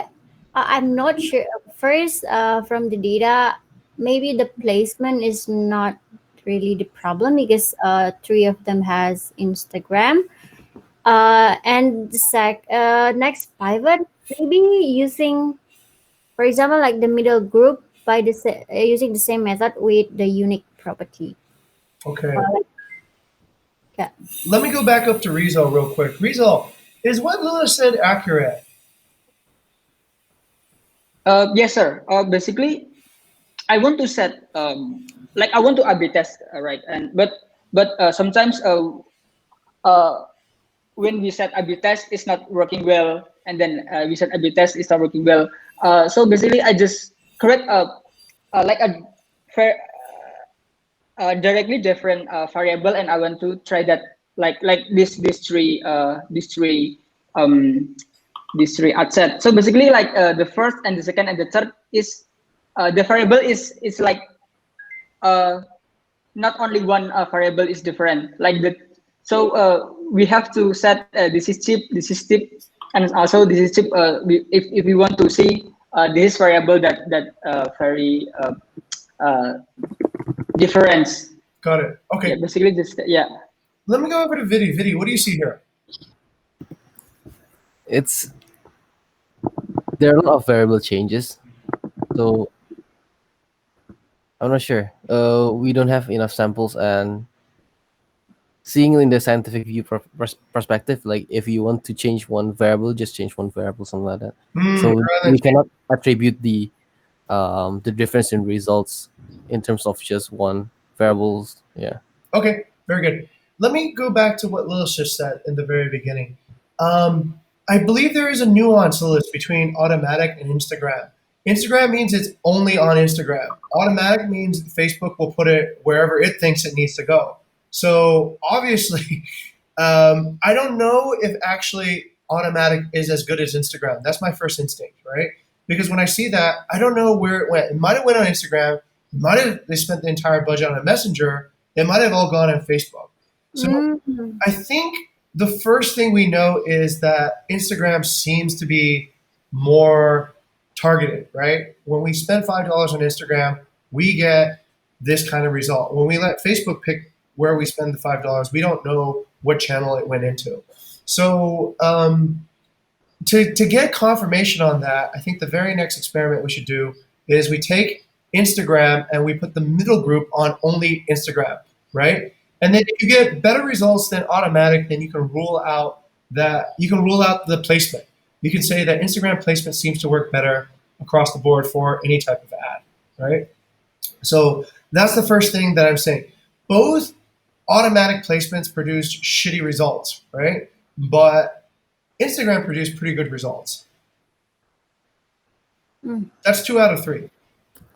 I'm not sure. First, from the data, maybe the placement is not really the problem because three of them has Instagram. And the next pivot, maybe using, for example, like the middle group by using the same method with the unique property. Okay, Like, yeah. let me go back up to Rizal real quick. Rizal, is what Lilith said accurate? Yes, sir. Basically, I want to set like I want to A/B test, right? And but sometimes uh when we set A/B test, it's not working well, and then we set A/B test, it's not working well. So basically, I just create like a fair, directly different variable, and I want to try that like these three um ad set. So basically, like the first and the second and the third is the variable is like uh not only one variable is different, like the so we have to set this is cheap, this is cheap, and also this is cheap. If we want to see this variable that very difference. Got it. Yeah, Okay, basically this. Yeah. let me go over to Vidi. Vidi, what do you see here? It's there are a lot of variable changes, so I'm not sure. We don't have enough samples, and seeing in the scientific view perspective, like if you want to change one variable, just change one variable, something like that. So Rather than we cannot attribute the difference in results in terms of just one variables. Yeah. Okay, very good. Let me go back to what Lilith just said in the very beginning. Um, I believe there is a nuance, Lilith, between automatic and Instagram. Instagram means it's only on Instagram. Automatic means Facebook will put it wherever it thinks it needs to go. So obviously, I don't know if actually automatic is as good as Instagram. That's my first instinct, right? Because when I see that, I don't know where it went. It might have went on Instagram. It might have they spent the entire budget on a messenger. It might have all gone on Facebook. So Mm. I think the first thing we know is that Instagram seems to be more targeted, right? When we spend $5 on Instagram, we get this kind of result. When we let Facebook pick where we spend the $5, we don't know what channel it went into. So to get confirmation on that, I think the very next experiment we should do is we take Instagram and we put the middle group on only Instagram, right? And then if you get better results than automatic, then you can rule out the placement. You can say that Instagram placement seems to work better across the board for any type of ad, right? So that's the first thing that I'm saying. Both automatic placements produce shitty results, right? But Instagram produced pretty good results. Mm. That's 2 out of 3.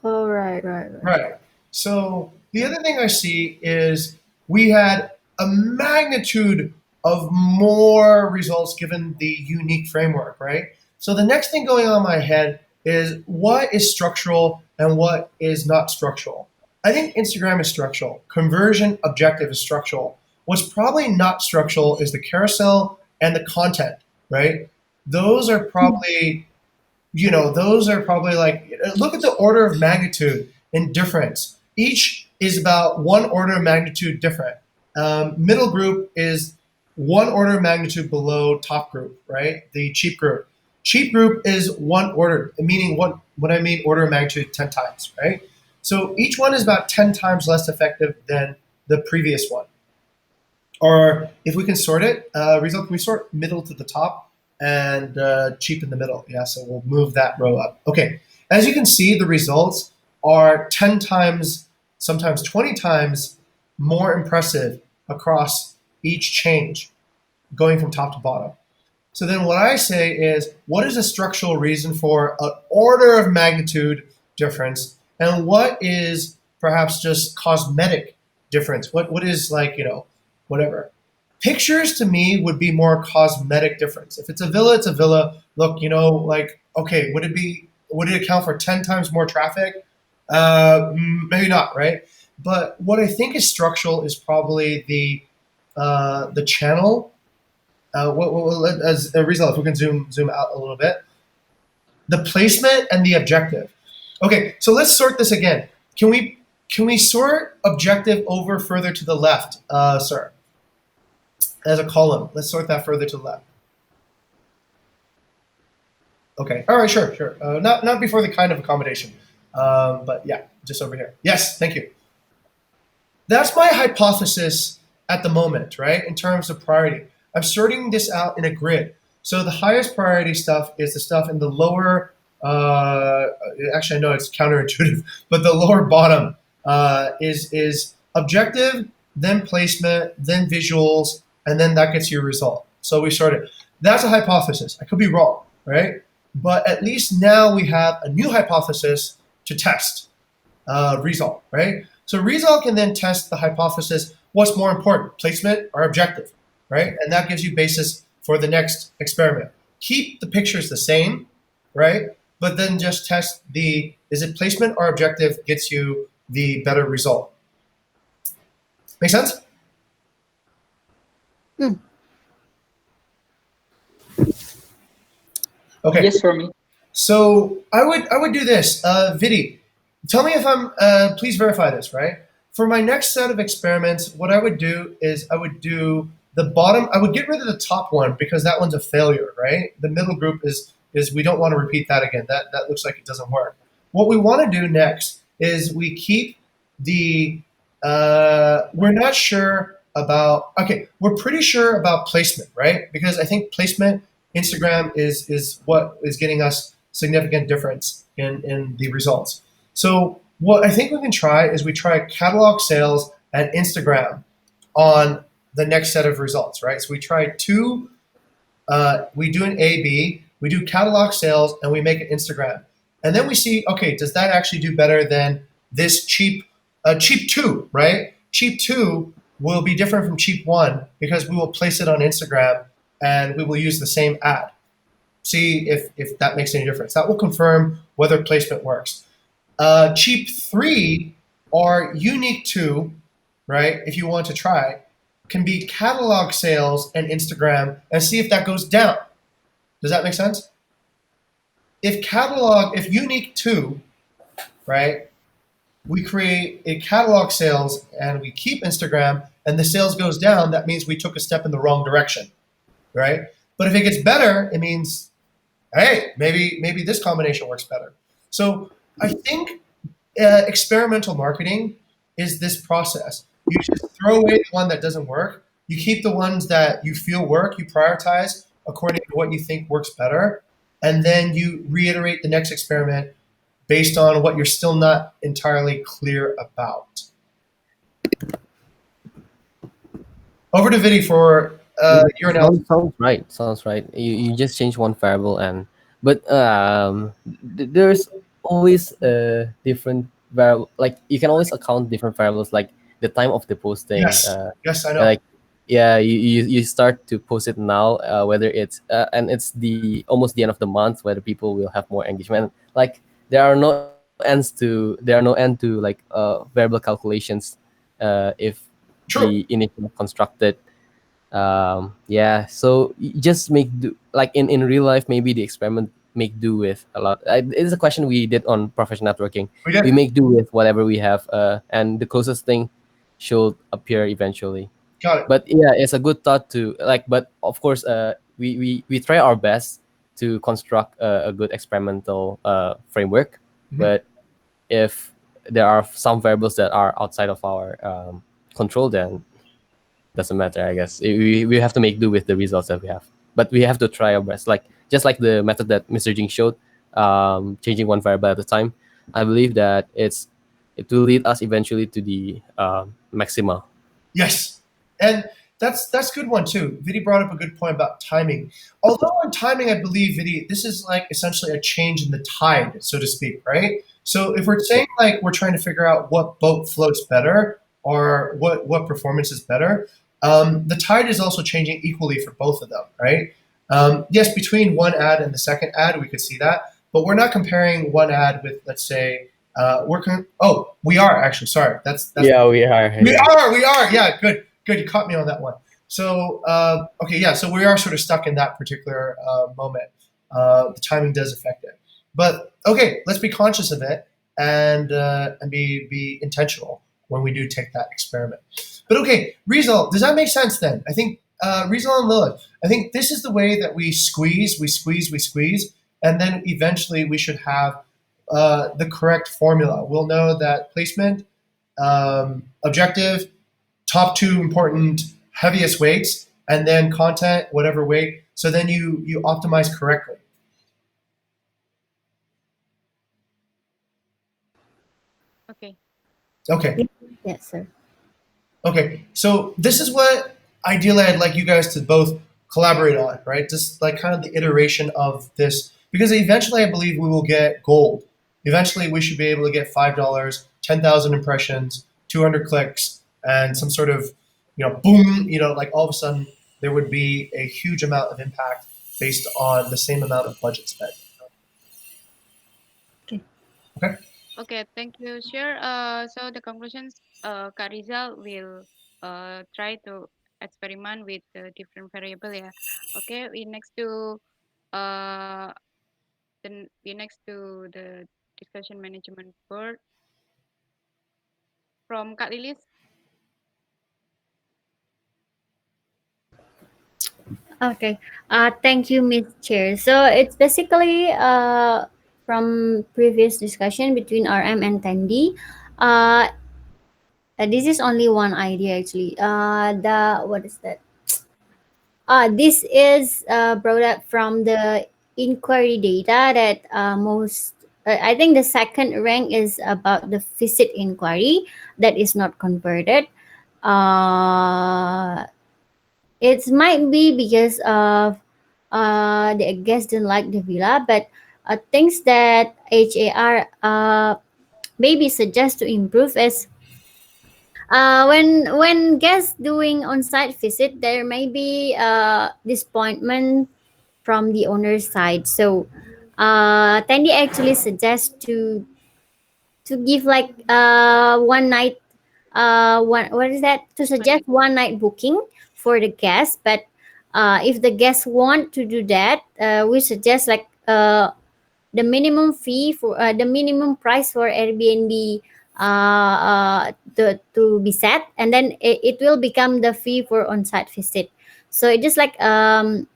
Oh, right. Right. So the other thing I see is we had a magnitude of more results given the unique framework, right? So the next thing going on in my head is what is structural and what is not structural. I think Instagram is structural. Conversion objective is structural. What's probably not structural is the carousel and the content, right? Those are probably those are probably like, look at the order of magnitude in difference. Each is about one order of magnitude different. Middle group is one order of magnitude below top group, right? The cheap group. Cheap group is one order, meaning what I mean order of magnitude 10 times, right? So each one is about 10 times less effective than the previous one. Or if we can sort it, result, can we sort middle to the top and cheap in the middle? Yeah, so we'll move that row up. Okay, as you can see, the results are 10 times, sometimes 20 times more impressive across each change going from top to bottom. So then what I say is, what is a structural reason for an order of magnitude difference, and what is perhaps just cosmetic difference? What is, like, whatever. Pictures to me would be more cosmetic difference. If it's a villa, it's a villa. Look, like, okay, would it account for 10 times more traffic? Maybe not, right? But what I think is structural is probably the channel. As a result, if we can zoom out a little bit, the placement and the objective. Okay, so let's sort this again. Can we sort objective over further to the left, sir, as a column? Let's sort that further to the left. Okay, all right, sure. Not before the kind of accommodation, but yeah, just over here. Yes, thank you. That's my hypothesis at the moment, right? In terms of priority, I'm sorting this out in a grid. So the highest priority stuff is the stuff in the lower. Actually, I know it's counterintuitive, but the lower bottom is objective, then placement, then visuals, and then that gets you a result. So we sorted. That's a hypothesis. I could be wrong, right? But at least now we have a new hypothesis to test. Result, right? So result can then test the hypothesis. What's more important, placement or objective, right? And that gives you basis for the next experiment. Keep the pictures the same, right? But then just test is it placement or objective gets you the better result. Make sense? Okay. Yes, for me. So I would do this. Vidi, tell me if I'm. Please verify this, right? For my next set of experiments, what I would do is I would do the bottom. I would get rid of the top one because that one's a failure, right? The middle group is we don't want to repeat that again. That looks like it doesn't work. What we want to do next is we keep the. We're not sure about. Okay, we're pretty sure about placement, right? Because I think placement, Instagram is what is getting us significant difference in the results. So what I think we can try is we try catalog sales and Instagram on the next set of results, right? So we try two, we do an A/B, we do catalog sales, and we make an Instagram. And then we see, okay, does that actually do better than this cheap two, right? Cheap two will be different from cheap one because we will place it on Instagram and we will use the same ad. See if that makes any difference. That will confirm whether placement works. Cheap three or unique two, right? If you want to try, can be catalog sales and Instagram and see if that goes down. Does that make sense? If unique two, right? We create a catalog sales and we keep Instagram and the sales goes down, that means we took a step in the wrong direction, right? But if it gets better, it means, hey, maybe this combination works better. So I think experimental marketing is this process. You just throw away the one that doesn't work. You keep the ones that you feel work. You prioritize according to what you think works better. And then you reiterate the next experiment based on what you're still not entirely clear about. Over to Vidi for your analysis. Sounds right. You just change one variable but there's always a different variable. Like you can always account different variables, like the time of the posting. Yes, I know. Like you start to post it now, whether it's and it's the almost the end of the month, whether people will have more engagement. Like there are no end to like variable calculations if True. the initial constructed. So you just make do, like in real life, maybe the experiment make do with a lot. It's a question we did on professional networking. We make do with whatever we have, and the closest thing should appear eventually. Got it. But yeah, it's a good thought to like. But of course, we try our best to construct a good experimental framework. Mm-hmm. But if there are some variables that are outside of our control, then doesn't matter. I guess we have to make do with the results that we have. But we have to try our best. Like just like the method that Mr. Jing showed, changing one variable at a time. I believe that it will lead us eventually to the maxima. Yes, and That's a good one too. Vidi brought up a good point about timing. Although on timing, I believe Vidi, this is like essentially a change in the tide, so to speak, right? So if we're saying like we're trying to figure out what boat floats better or what performance is better, the tide is also changing equally for both of them, right? Yes, between one ad and the second ad, we could see that, but we're not comparing one ad with, let's say, oh, we are actually. Sorry, that's Yeah, we are. we Yeah. are. We are. Yeah, good. Good. You caught me on that one. So, okay, yeah. So we are sort of stuck in that particular moment. The timing does affect it, but okay, let's be conscious of it and be intentional when we do take that experiment. But okay, Rizal, does that make sense then? I think Rizal and Lilith, I think this is the way that we squeeze, we squeeze, and then eventually we should have the correct formula. We'll know that placement, objective, top two important heaviest weights, and then content, whatever weight. So then you optimize correctly. Okay. Okay. Yes, sir. Okay. So this is what ideally I'd like you guys to both collaborate on, right? Just like kind of the iteration of this, because eventually I believe we will get gold. Eventually we should be able to get $5, 10,000 impressions, 200 clicks, and some sort of, boom, like all of a sudden there would be a huge amount of impact based on the same amount of budget spent. Okay. Okay. Okay, thank you. Sure. So the conclusions, Kak Rizal will try to experiment with the different variable. Yeah. Okay. Uh we next to the discussion management board from Kak Lilis. Okay. Thank you, Ms. Chair. So it's basically from previous discussion between RM and Tandy. Uh, this is only one idea actually. The what is that? This is brought up from the inquiry data that most. I think the second rank is about the visit inquiry that is not converted. Uh, it might be because of the guests didn't like the villa, but things that HAR maybe suggest to improve is when guests doing on-site visit, there may be disappointment from the owner's side. So, Tandy actually suggests to give like one night one what is that to One suggest night. one night booking for the guests. But if the guests want to do that, we suggest like the minimum fee for the minimum price for Airbnb to be set, and then it will become the fee for on-site visit. So it just like the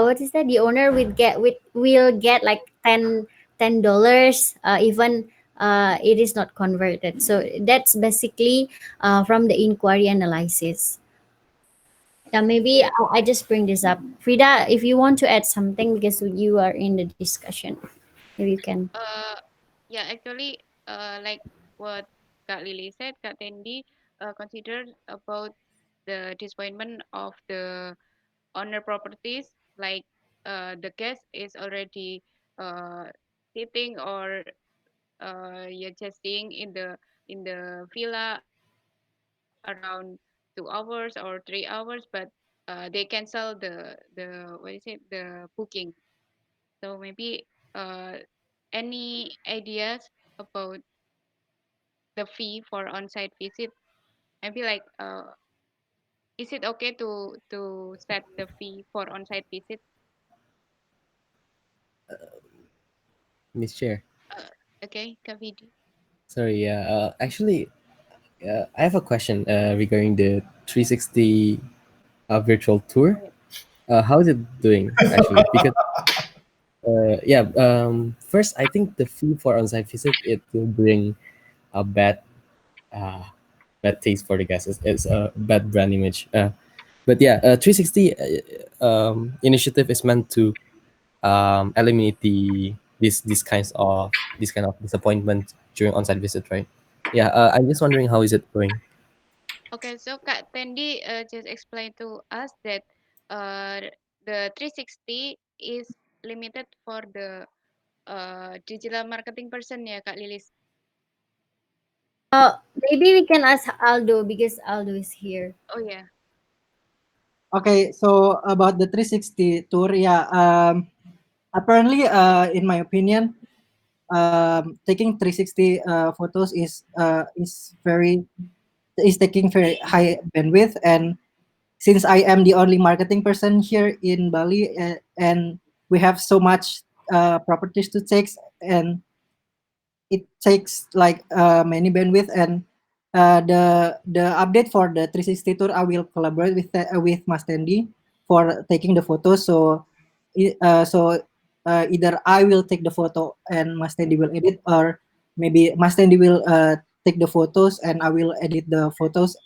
what is that the owner will get like $10 even it is not converted. So that's basically from the inquiry analysis. Maybe Yeah. I just bring this up, Frida, if you want to add something because you are in the discussion, maybe you can. Uh, yeah. Actually, like what Kak Lily said, Kak Tendi considered about the disappointment of the owner properties, like the guest is already uh, sitting or you're just staying in the villa around 2 hours or 3 hours, but they cancel the what is it the booking. So maybe any ideas about the fee for on-site visit? Maybe like is it okay to set the fee for on-site visit? Miss Chair. Uh, okay, Kavidi. Sorry. Yeah. Actually, I have a question regarding the 360 virtual tour. Oh, How is it doing actually? Because yeah, first I think the fee for on-site visit it will bring a uh, bad taste for the guests. It's a bad brand image. But yeah, 360 initiative is meant to eliminate these kind of disappointment during on-site visit, right? Yeah, I'm just wondering how is it going. Okay, so Kak Tendi just explained to us that uh, the 360 is limited for the digital marketing person ya Kak Lilis. Maybe we can ask Aldo because Aldo is here. Oh ya, Okay, so about the 360 tour, yeah, apparently, in my opinion, taking 360 photos is taking very high bandwidth, and since I am the only marketing person here in Bali, and we have so much properties to take, and it takes like many bandwidth, and the update for the 360 tour, I will collaborate with Mas Tendi for taking the photos. So either I will take the photo and Mas Tendi will edit, or maybe Mas Tendi will take the photos and I will edit the photos,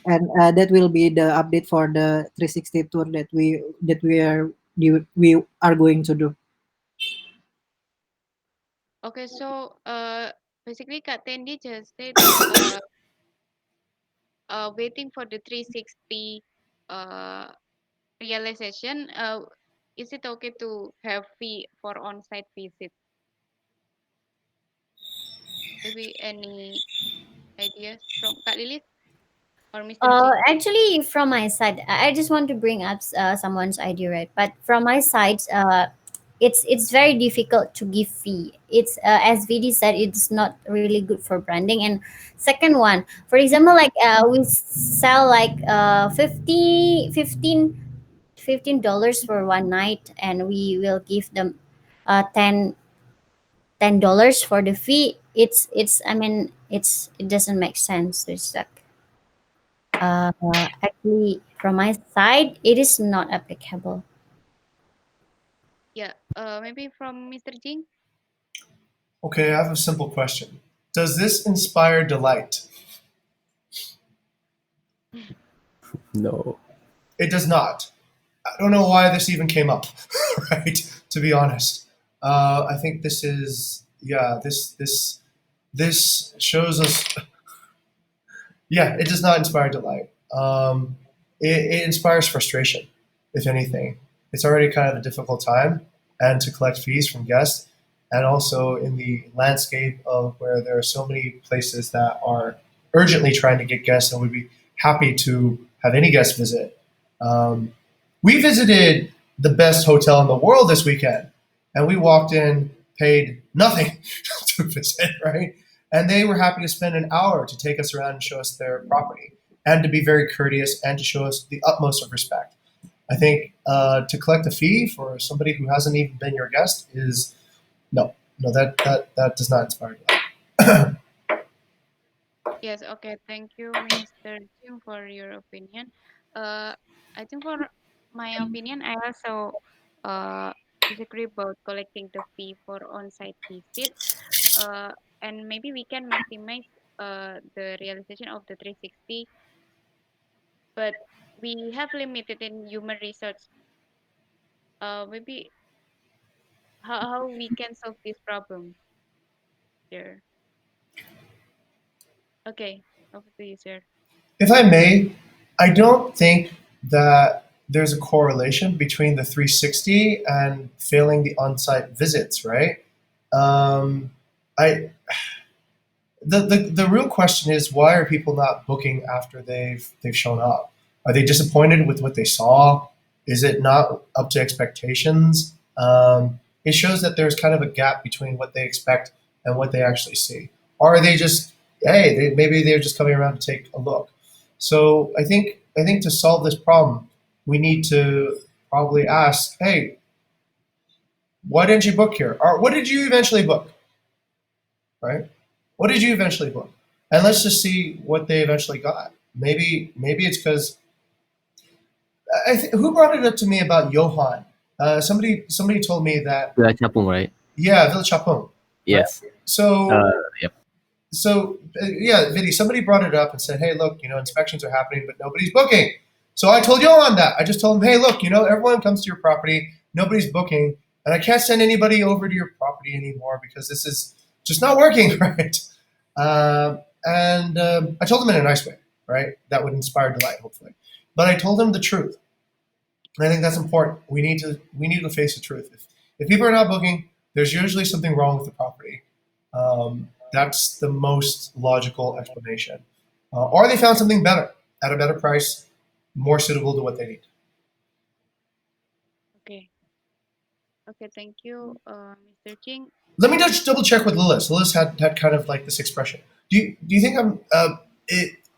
and that will be the update for the 360 tour that we are going to do. okay. So basically Kak Tendi just said waiting for the 360 uh, realization. Is it okay to have fee for on-site visit? Maybe any ideas from Kak Lilis or Mr. Jing? Actually, from my side, I just want to bring up someone's idea, right? But from my side, it's very difficult to give fee. It's as VD said, it's not really good for branding. And second one, for example, like we sell like 15 $15 for one night, and we will give them uh, 10 $10 for the fee. It's I mean it doesn't make sense. It's like actually, from my side, it is not applicable. Yeah, maybe from Mr. Jing. Okay, I have a simple question. Does this inspire delight? No. It does not. I don't know why this even came up, right? To be honest, I think this is yeah. This shows us. Yeah, it does not inspire delight. It inspires frustration, if anything. It's already kind of a difficult time, and to collect fees from guests, and also in the landscape of where there are so many places that are urgently trying to get guests and would be happy to have any guest visit. Um, we visited the best hotel in the world this weekend, and we walked in, paid nothing to visit, right? And they were happy to spend an hour to take us around and show us their property, and to be very courteous and to show us the utmost of respect. I think to collect a fee for somebody who hasn't even been your guest is no, no, that does not inspire me. Yes, okay. Thank you, Mr. Jim, for your opinion. Uh, I think for my opinion, I also uh, disagree about collecting the fee for on-site visit. Uh, and maybe we can maximize the realization of the 360, but we have limited in human research. Maybe how we can solve this problem there. Okay, over to you, sir. If I may, I don't think that there's a correlation between the 360 and failing the on-site visits, right? Um, I the real question is, why are people not booking after they've shown up? Are they disappointed with what they saw? Is it not up to expectations? It shows that there's kind of a gap between what they expect and what they actually see. Or are they just maybe they're just coming around to take a look? So I think to solve this problem, we need to probably ask, hey, why didn't you book here? Or what did you eventually book? Right? What did you eventually book? And let's just see what they eventually got. Maybe it's because who brought it up to me about Johan? Somebody told me that Chapung, right? yeah, Villa Chapung, right? Yes. So Yep. yeah, Vidi, somebody brought it up and said, hey, look, inspections are happening, but nobody's booking. So I told Johan that. I just told him, hey, look, everyone comes to your property, nobody's booking, and I can't send anybody over to your property anymore because this is just not working, right? And I told him in a nice way. right? That would inspire delight, hopefully. But I told them the truth. And I think that's important. We need to face the truth. If people are not booking, there's usually something wrong with the property. That's the most logical explanation. Or they found something better at a better price, more suitable to what they need. Okay. Okay. Thank you, Mr. Ching. Let me just double check with Lilith. Lilith had kind of like this expression. Do you think I'm?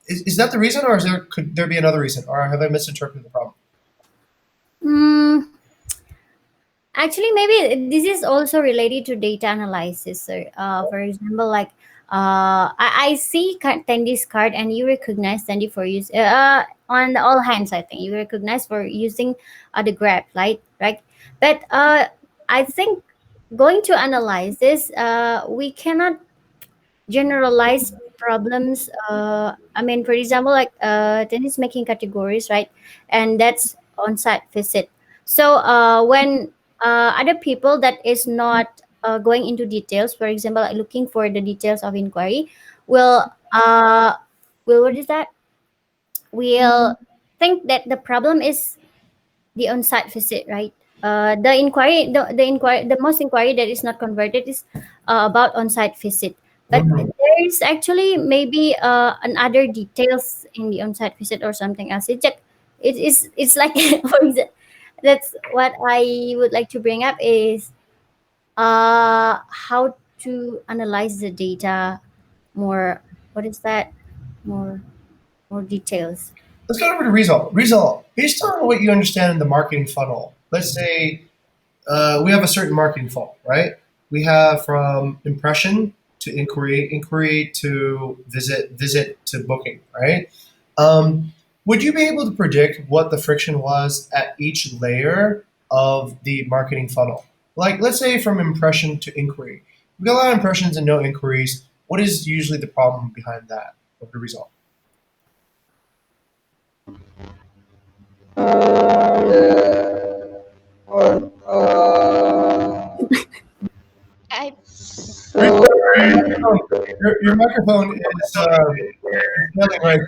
Is that the reason, or could there be another reason, or have I misinterpreted the problem? Mm, Actually, maybe this is also related to data analysis. So, for example, like I see Tandy's card and you recognize Tandy for use on all hands. I think you recognize for using the grab, right? But I think going to analyze this, we cannot generalize problems. I mean, for example, like tennis making categories, right? And that's on-site visit. So when other people that is not going into details, for example, like looking for the details of inquiry, will will what is that? Will think that the problem is the on-site visit, right? The most inquiry that is not converted is about on-site visit. But Mhm. there is actually maybe another details in the on-site visit or something else. It's like for example, that's what I would like to bring up is how to analyze the data more. What is that? More more details. Let's go over to Rizal. Rizal, based on what you understand in the marketing funnel, let's say we have a certain marketing funnel, right? We have from impression to inquiry, inquiry to visit, visit to booking, right? Um, would you be able to predict what the friction was at each layer of the marketing funnel? Like, let's say from impression to inquiry. We got a lot of impressions and no inquiries. What is usually the problem behind that of the result? I Your microphone is failing right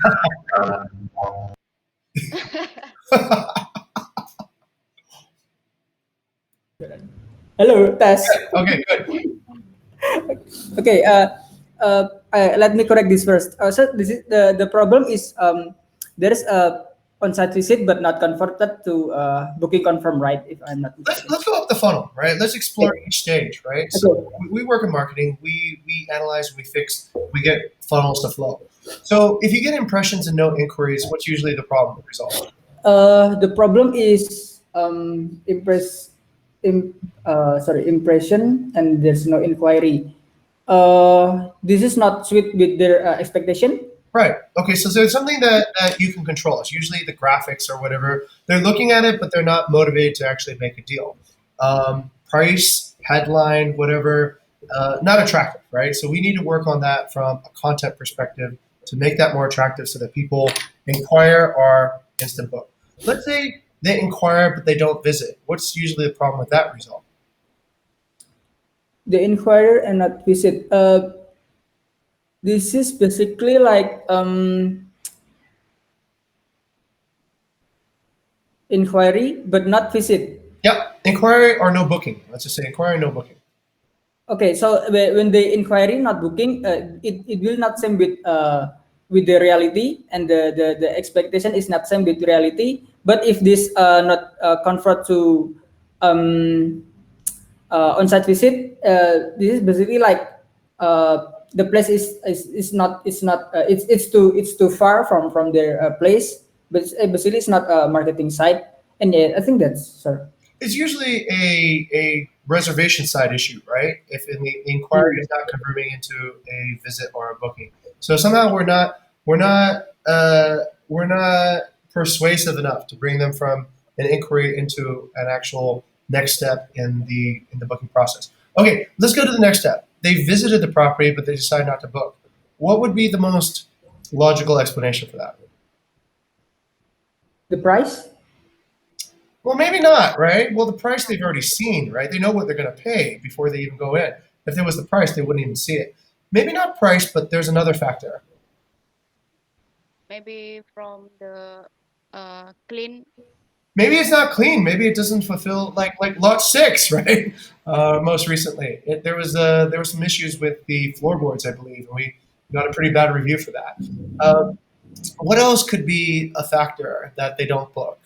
now. Hello, test. Okay, good. Okay, let me correct this first. So this is the problem is there is a on-site visit but not converted to booking confirm, right? If I'm not mistaken. Let's go up the funnel, right? Let's explore Okay. each stage, right? So Okay. we work in marketing. We analyze, we fix, we get funnels to flow. So if you get impressions and no inquiries, what's usually the problem result? The problem is impression and there's no inquiry. This is not sweet with their expectation. Right. Okay. So there's something that you can control. It's usually the graphics or whatever. They're looking at it, but they're not motivated to actually make a deal. Price, headline, whatever, not attractive, right? So we need to work on that from a content perspective to make that more attractive so that people inquire or instant book. Let's say they inquire, but they don't visit. What's usually the problem with that result? The inquirer and not visit. This is basically like inquiry but not visit. Yep. Inquiry or no booking. Let's just say inquiry, no booking. Okay, so when the inquiry not booking, it will not same with the reality, and the expectation is not same with reality. But if this not convert to um, on-site visit, this is basically like the place it's too far from their place, but basically it's not a marketing site, and yeah, I think that's sir. It's usually a reservation side issue, right? If the inquiry is not converting into a visit or a booking, so somehow we're not persuasive enough to bring them from an inquiry into an actual next step in the booking process. Okay, let's go to the next step. They visited the property, but they decide not to book. What would be the most logical explanation for that? The price. Well, maybe not, right? Well, the price they've already seen, right? They know what they're going to pay before they even go in. If there was the price, they wouldn't even see it. Maybe not price, but there's another factor. maybe from the clean. Maybe it's not clean. Maybe it doesn't fulfill like lot six, right? Most recently, there were some issues with the floorboards, I believe, and we got a pretty bad review for that. What else could be a factor that they don't book?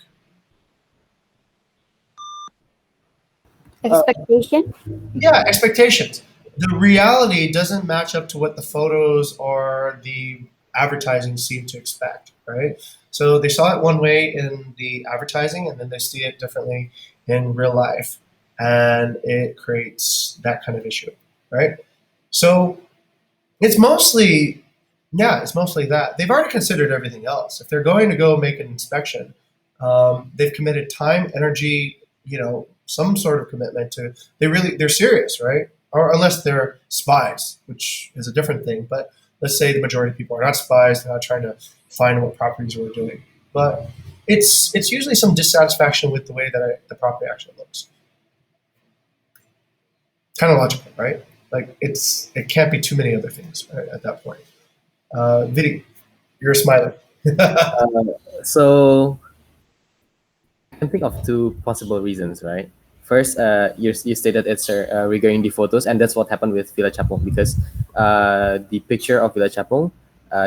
Uh, Expectation. Yeah, expectations. The reality doesn't match up to what the photos or the advertising seem to expect, right? So they saw it one way in the advertising and then they see it differently in real life. And it creates that kind of issue, right? So it's mostly, yeah, it's mostly that. They've already considered everything else. If they're going to go make an inspection, they've committed time, energy, some sort of commitment to. They're serious, right? Or unless they're spies, which is a different thing. But let's say the majority of people are not spies. They're not trying to find what properties we're doing. But it's usually some dissatisfaction with the way that the property actually looks. Kind of logical, right? Like it can't be too many other things, right, at that point. Vidi, you're smiling. So I can think of two possible reasons, right? First, you stated it's regarding the photos, and that's what happened with Villa Chapong because the picture of Villa Chapong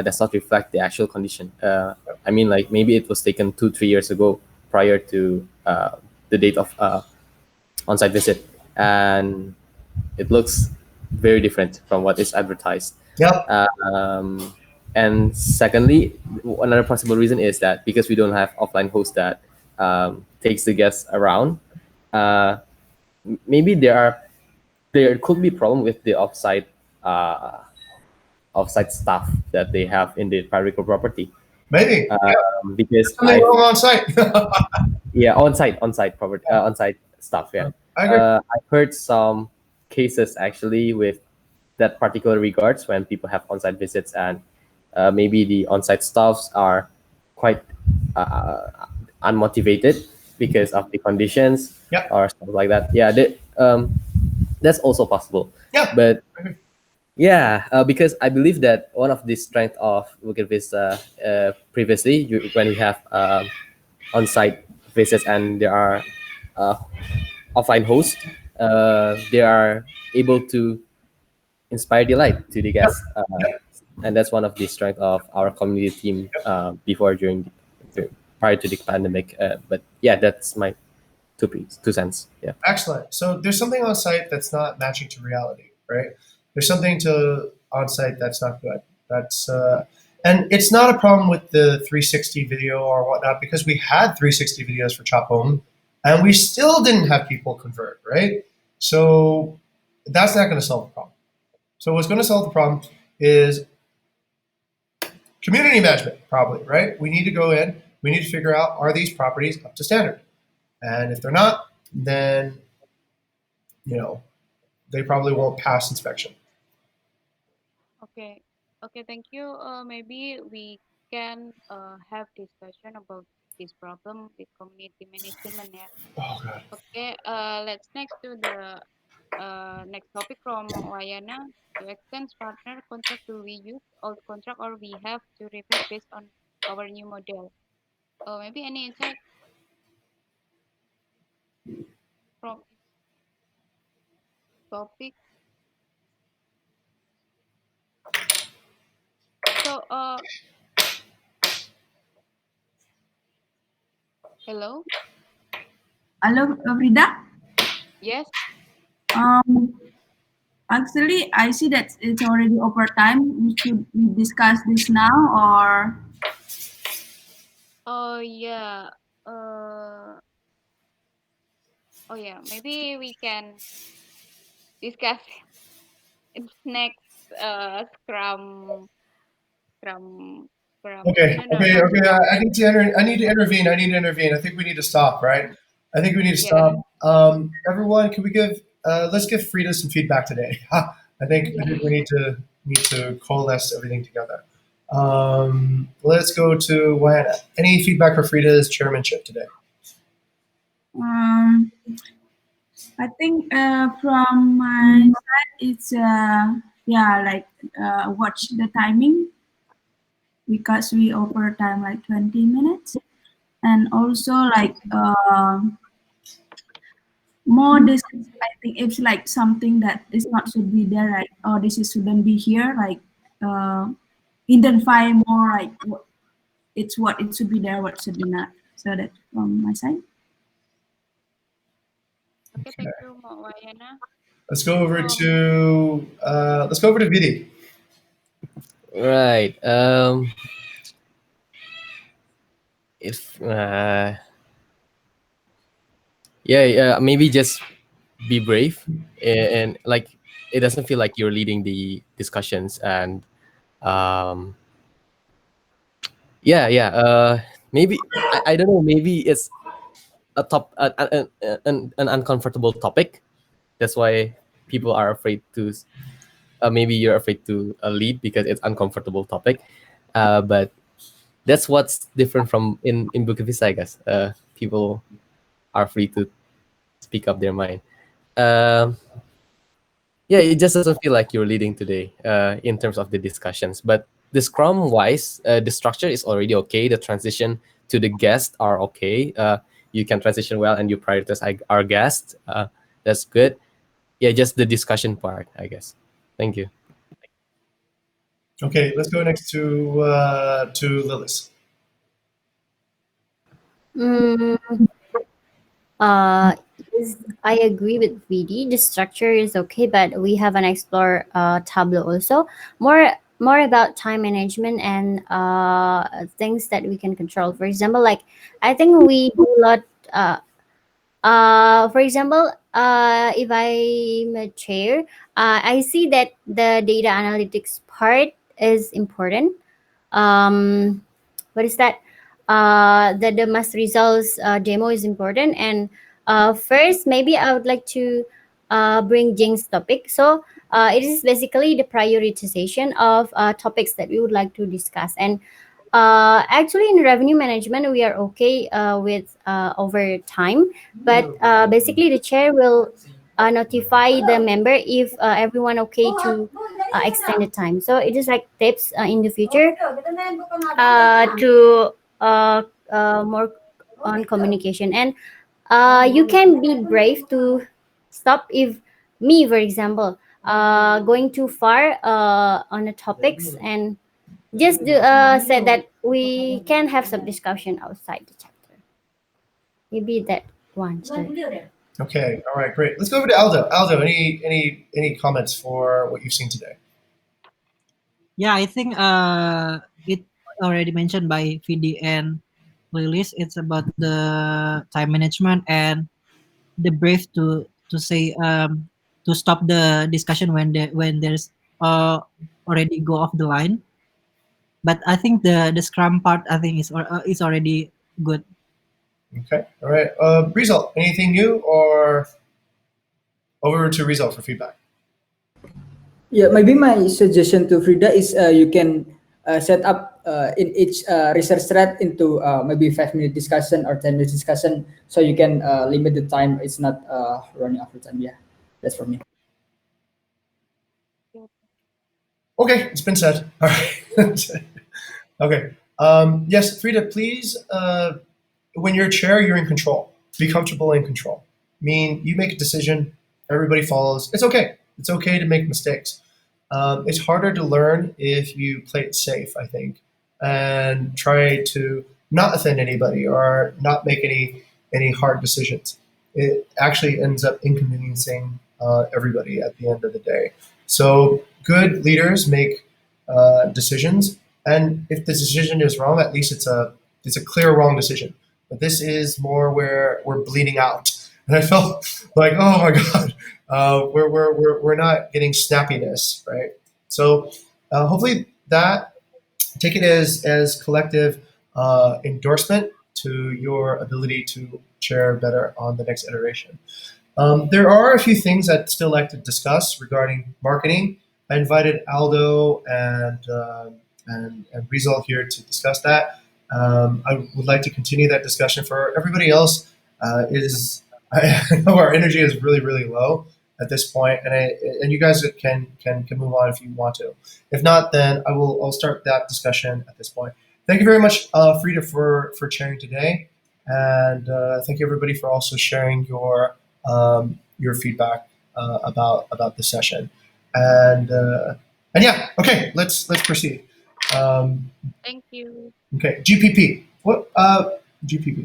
does not reflect the actual condition. I mean, like maybe it was taken 2-3 years ago prior to the date of on-site visit, and it looks very different from what is advertised. Yep. Um, and secondly, another possible reason is that because we don't have offline host that takes the guests around, uh, maybe there could be problem with the uh, offsite staff that they have in the private property. Maybe. Yeah. Because Something wrong on site. yeah, on-site property, on-site stuff. Yeah, I agree. I've heard some cases actually with that particular regards when people have on-site visits and maybe the on-site staffs are quite uh, unmotivated because of the conditions Yeah. or stuff like that. Yeah, that's also possible. Yeah. But yeah, because I believe that one of the strength of Bukit Vista previously, when we have on-site visits and there are uh, offline hosts, they are able to inspire delight to the Yep. guests, Yep. and that's one of the strength of our community team before during prior to the pandemic. But yeah, that's my two cents. Yeah. Excellent. So there's something on site that's not matching to reality, right? There's something to on site that's not good. And it's not a problem with the 360 video or whatnot because we had 360 videos for Chapong, and we still didn't have people convert, right? So that's not going to solve the problem. So what's going to solve the problem is community management, probably, right? We need to go in. We need to figure out, are these properties up to standard? And if they're not, then they probably won't pass inspection. Okay, okay, thank you. Maybe we can have discussion about this problem with community management. Yeah. Oh god. Okay. Let's next to the next topic from Wayana. To extend partner contract, do we use old contract or we have to revise based on our new model? Maybe any insight from this topic? So, hello. Hello, Frida. Yes. Um, Actually, I see that it's already overtime. Should we discuss this now or? Oh yeah. Uh. Oh yeah. Maybe we can discuss it's next. Scrum. Scrum. Scrum. Okay, No. No. okay, Not okay. scrum. I need to enter. I need to intervene. I need to intervene. I think we need to stop. Right. I think we need to Yeah. stop. Everyone, can we give? Let's give Frida some feedback today. I think we need to coalesce everything together. Let's go to Wayana. Any feedback for Frida's chairmanship today? Um, I think from my side, it's yeah, like watch the timing. because we overtime like 20 minutes. And also like more this, I think it's like something that is not should be there, right? Or this is shouldn't be here, like uh, identify more like it's what it should be there, what should be not. So that from my side. Okay, thank you, Mbak Wayana. Let's go over So, to Vidi. Right. If yeah, yeah, maybe just be brave, and like it doesn't feel like you're leading the discussions, and um yeah, yeah, maybe I don't know, maybe it's a top an uncomfortable topic. That's why people are afraid to maybe you're afraid to lead because it's uncomfortable topic, but that's what's different from in Bukit Vista, I guess. People are free to speak up their mind. um yeah, it just doesn't feel like you're leading today in terms of the discussions, but the scrum wise, the structure is already okay, the transition to the guests are okay. You can transition well and you prioritize our guests. That's good. Yeah, just the discussion part, I guess. Thank you. Okay, let's go next to Lilith. Mm, yes, I agree with VD. The structure is okay, but we have an explore tableau also. More about time management and things that we can control. For example, like I think we do a lot. Uh, for example, if I'm a chair, I see that the data analytics part is important. What is that? The mass results demo is important. And first, maybe I would like to bring Jing's topic. So it is basically the prioritization of topics that we would like to discuss. And actually, in revenue management, we are okay with over time, but basically, the chair will notify the member if everyone okay to extend the time. So it is like tips in the future to more on communication, and you can be brave to stop if me, for example, going too far on the topics, and just said that we can have some discussion outside the chapter. Maybe that one. Sorry. Okay, all right, great. Let's go over to Aldo. Aldo, any comments for what you've seen today? Yeah, I think it already mentioned by VD and Lilis. It's about the time management and the brave to say to stop the discussion when there's already go off the line. But I think the scrum part I think is already good. Okay, all right. Result, anything new or over to Result for feedback? Yeah, maybe my suggestion to Frida is you can set up in each research thread into maybe 5 minute discussion or 10 minute discussion, so you can limit the time. It's not running after time. Yeah, that's for me. Okay, it's been said. All right. Okay. Yes, Frida, please, when you're a chair, you're in control. Be comfortable in control. I mean, you make a decision, everybody follows. It's okay. It's okay to make mistakes. It's harder to learn if you play it safe, I think, and try to not offend anybody or not make any hard decisions. It actually ends up inconveniencing everybody at the end of the day. So good leaders make decisions, and if the decision is wrong, at least it's a clear wrong decision. But this is more where we're bleeding out, and I felt like, oh my god, we're not getting snappiness, right? So hopefully that take it as collective endorsement to your ability to chair better on the next iteration. There are a few things I'd still like to discuss regarding marketing. I invited Aldo and Rizal here to discuss that. I would like to continue that discussion. For everybody else, is I know our energy is really really low, at this point, and you guys can move on if you want to. If not, then I'll start that discussion at this point. Thank you very much, Frida, for sharing today, and thank you everybody for also sharing your feedback about the session, and yeah, okay, let's proceed. Thank you. Okay, GPP. What GPP?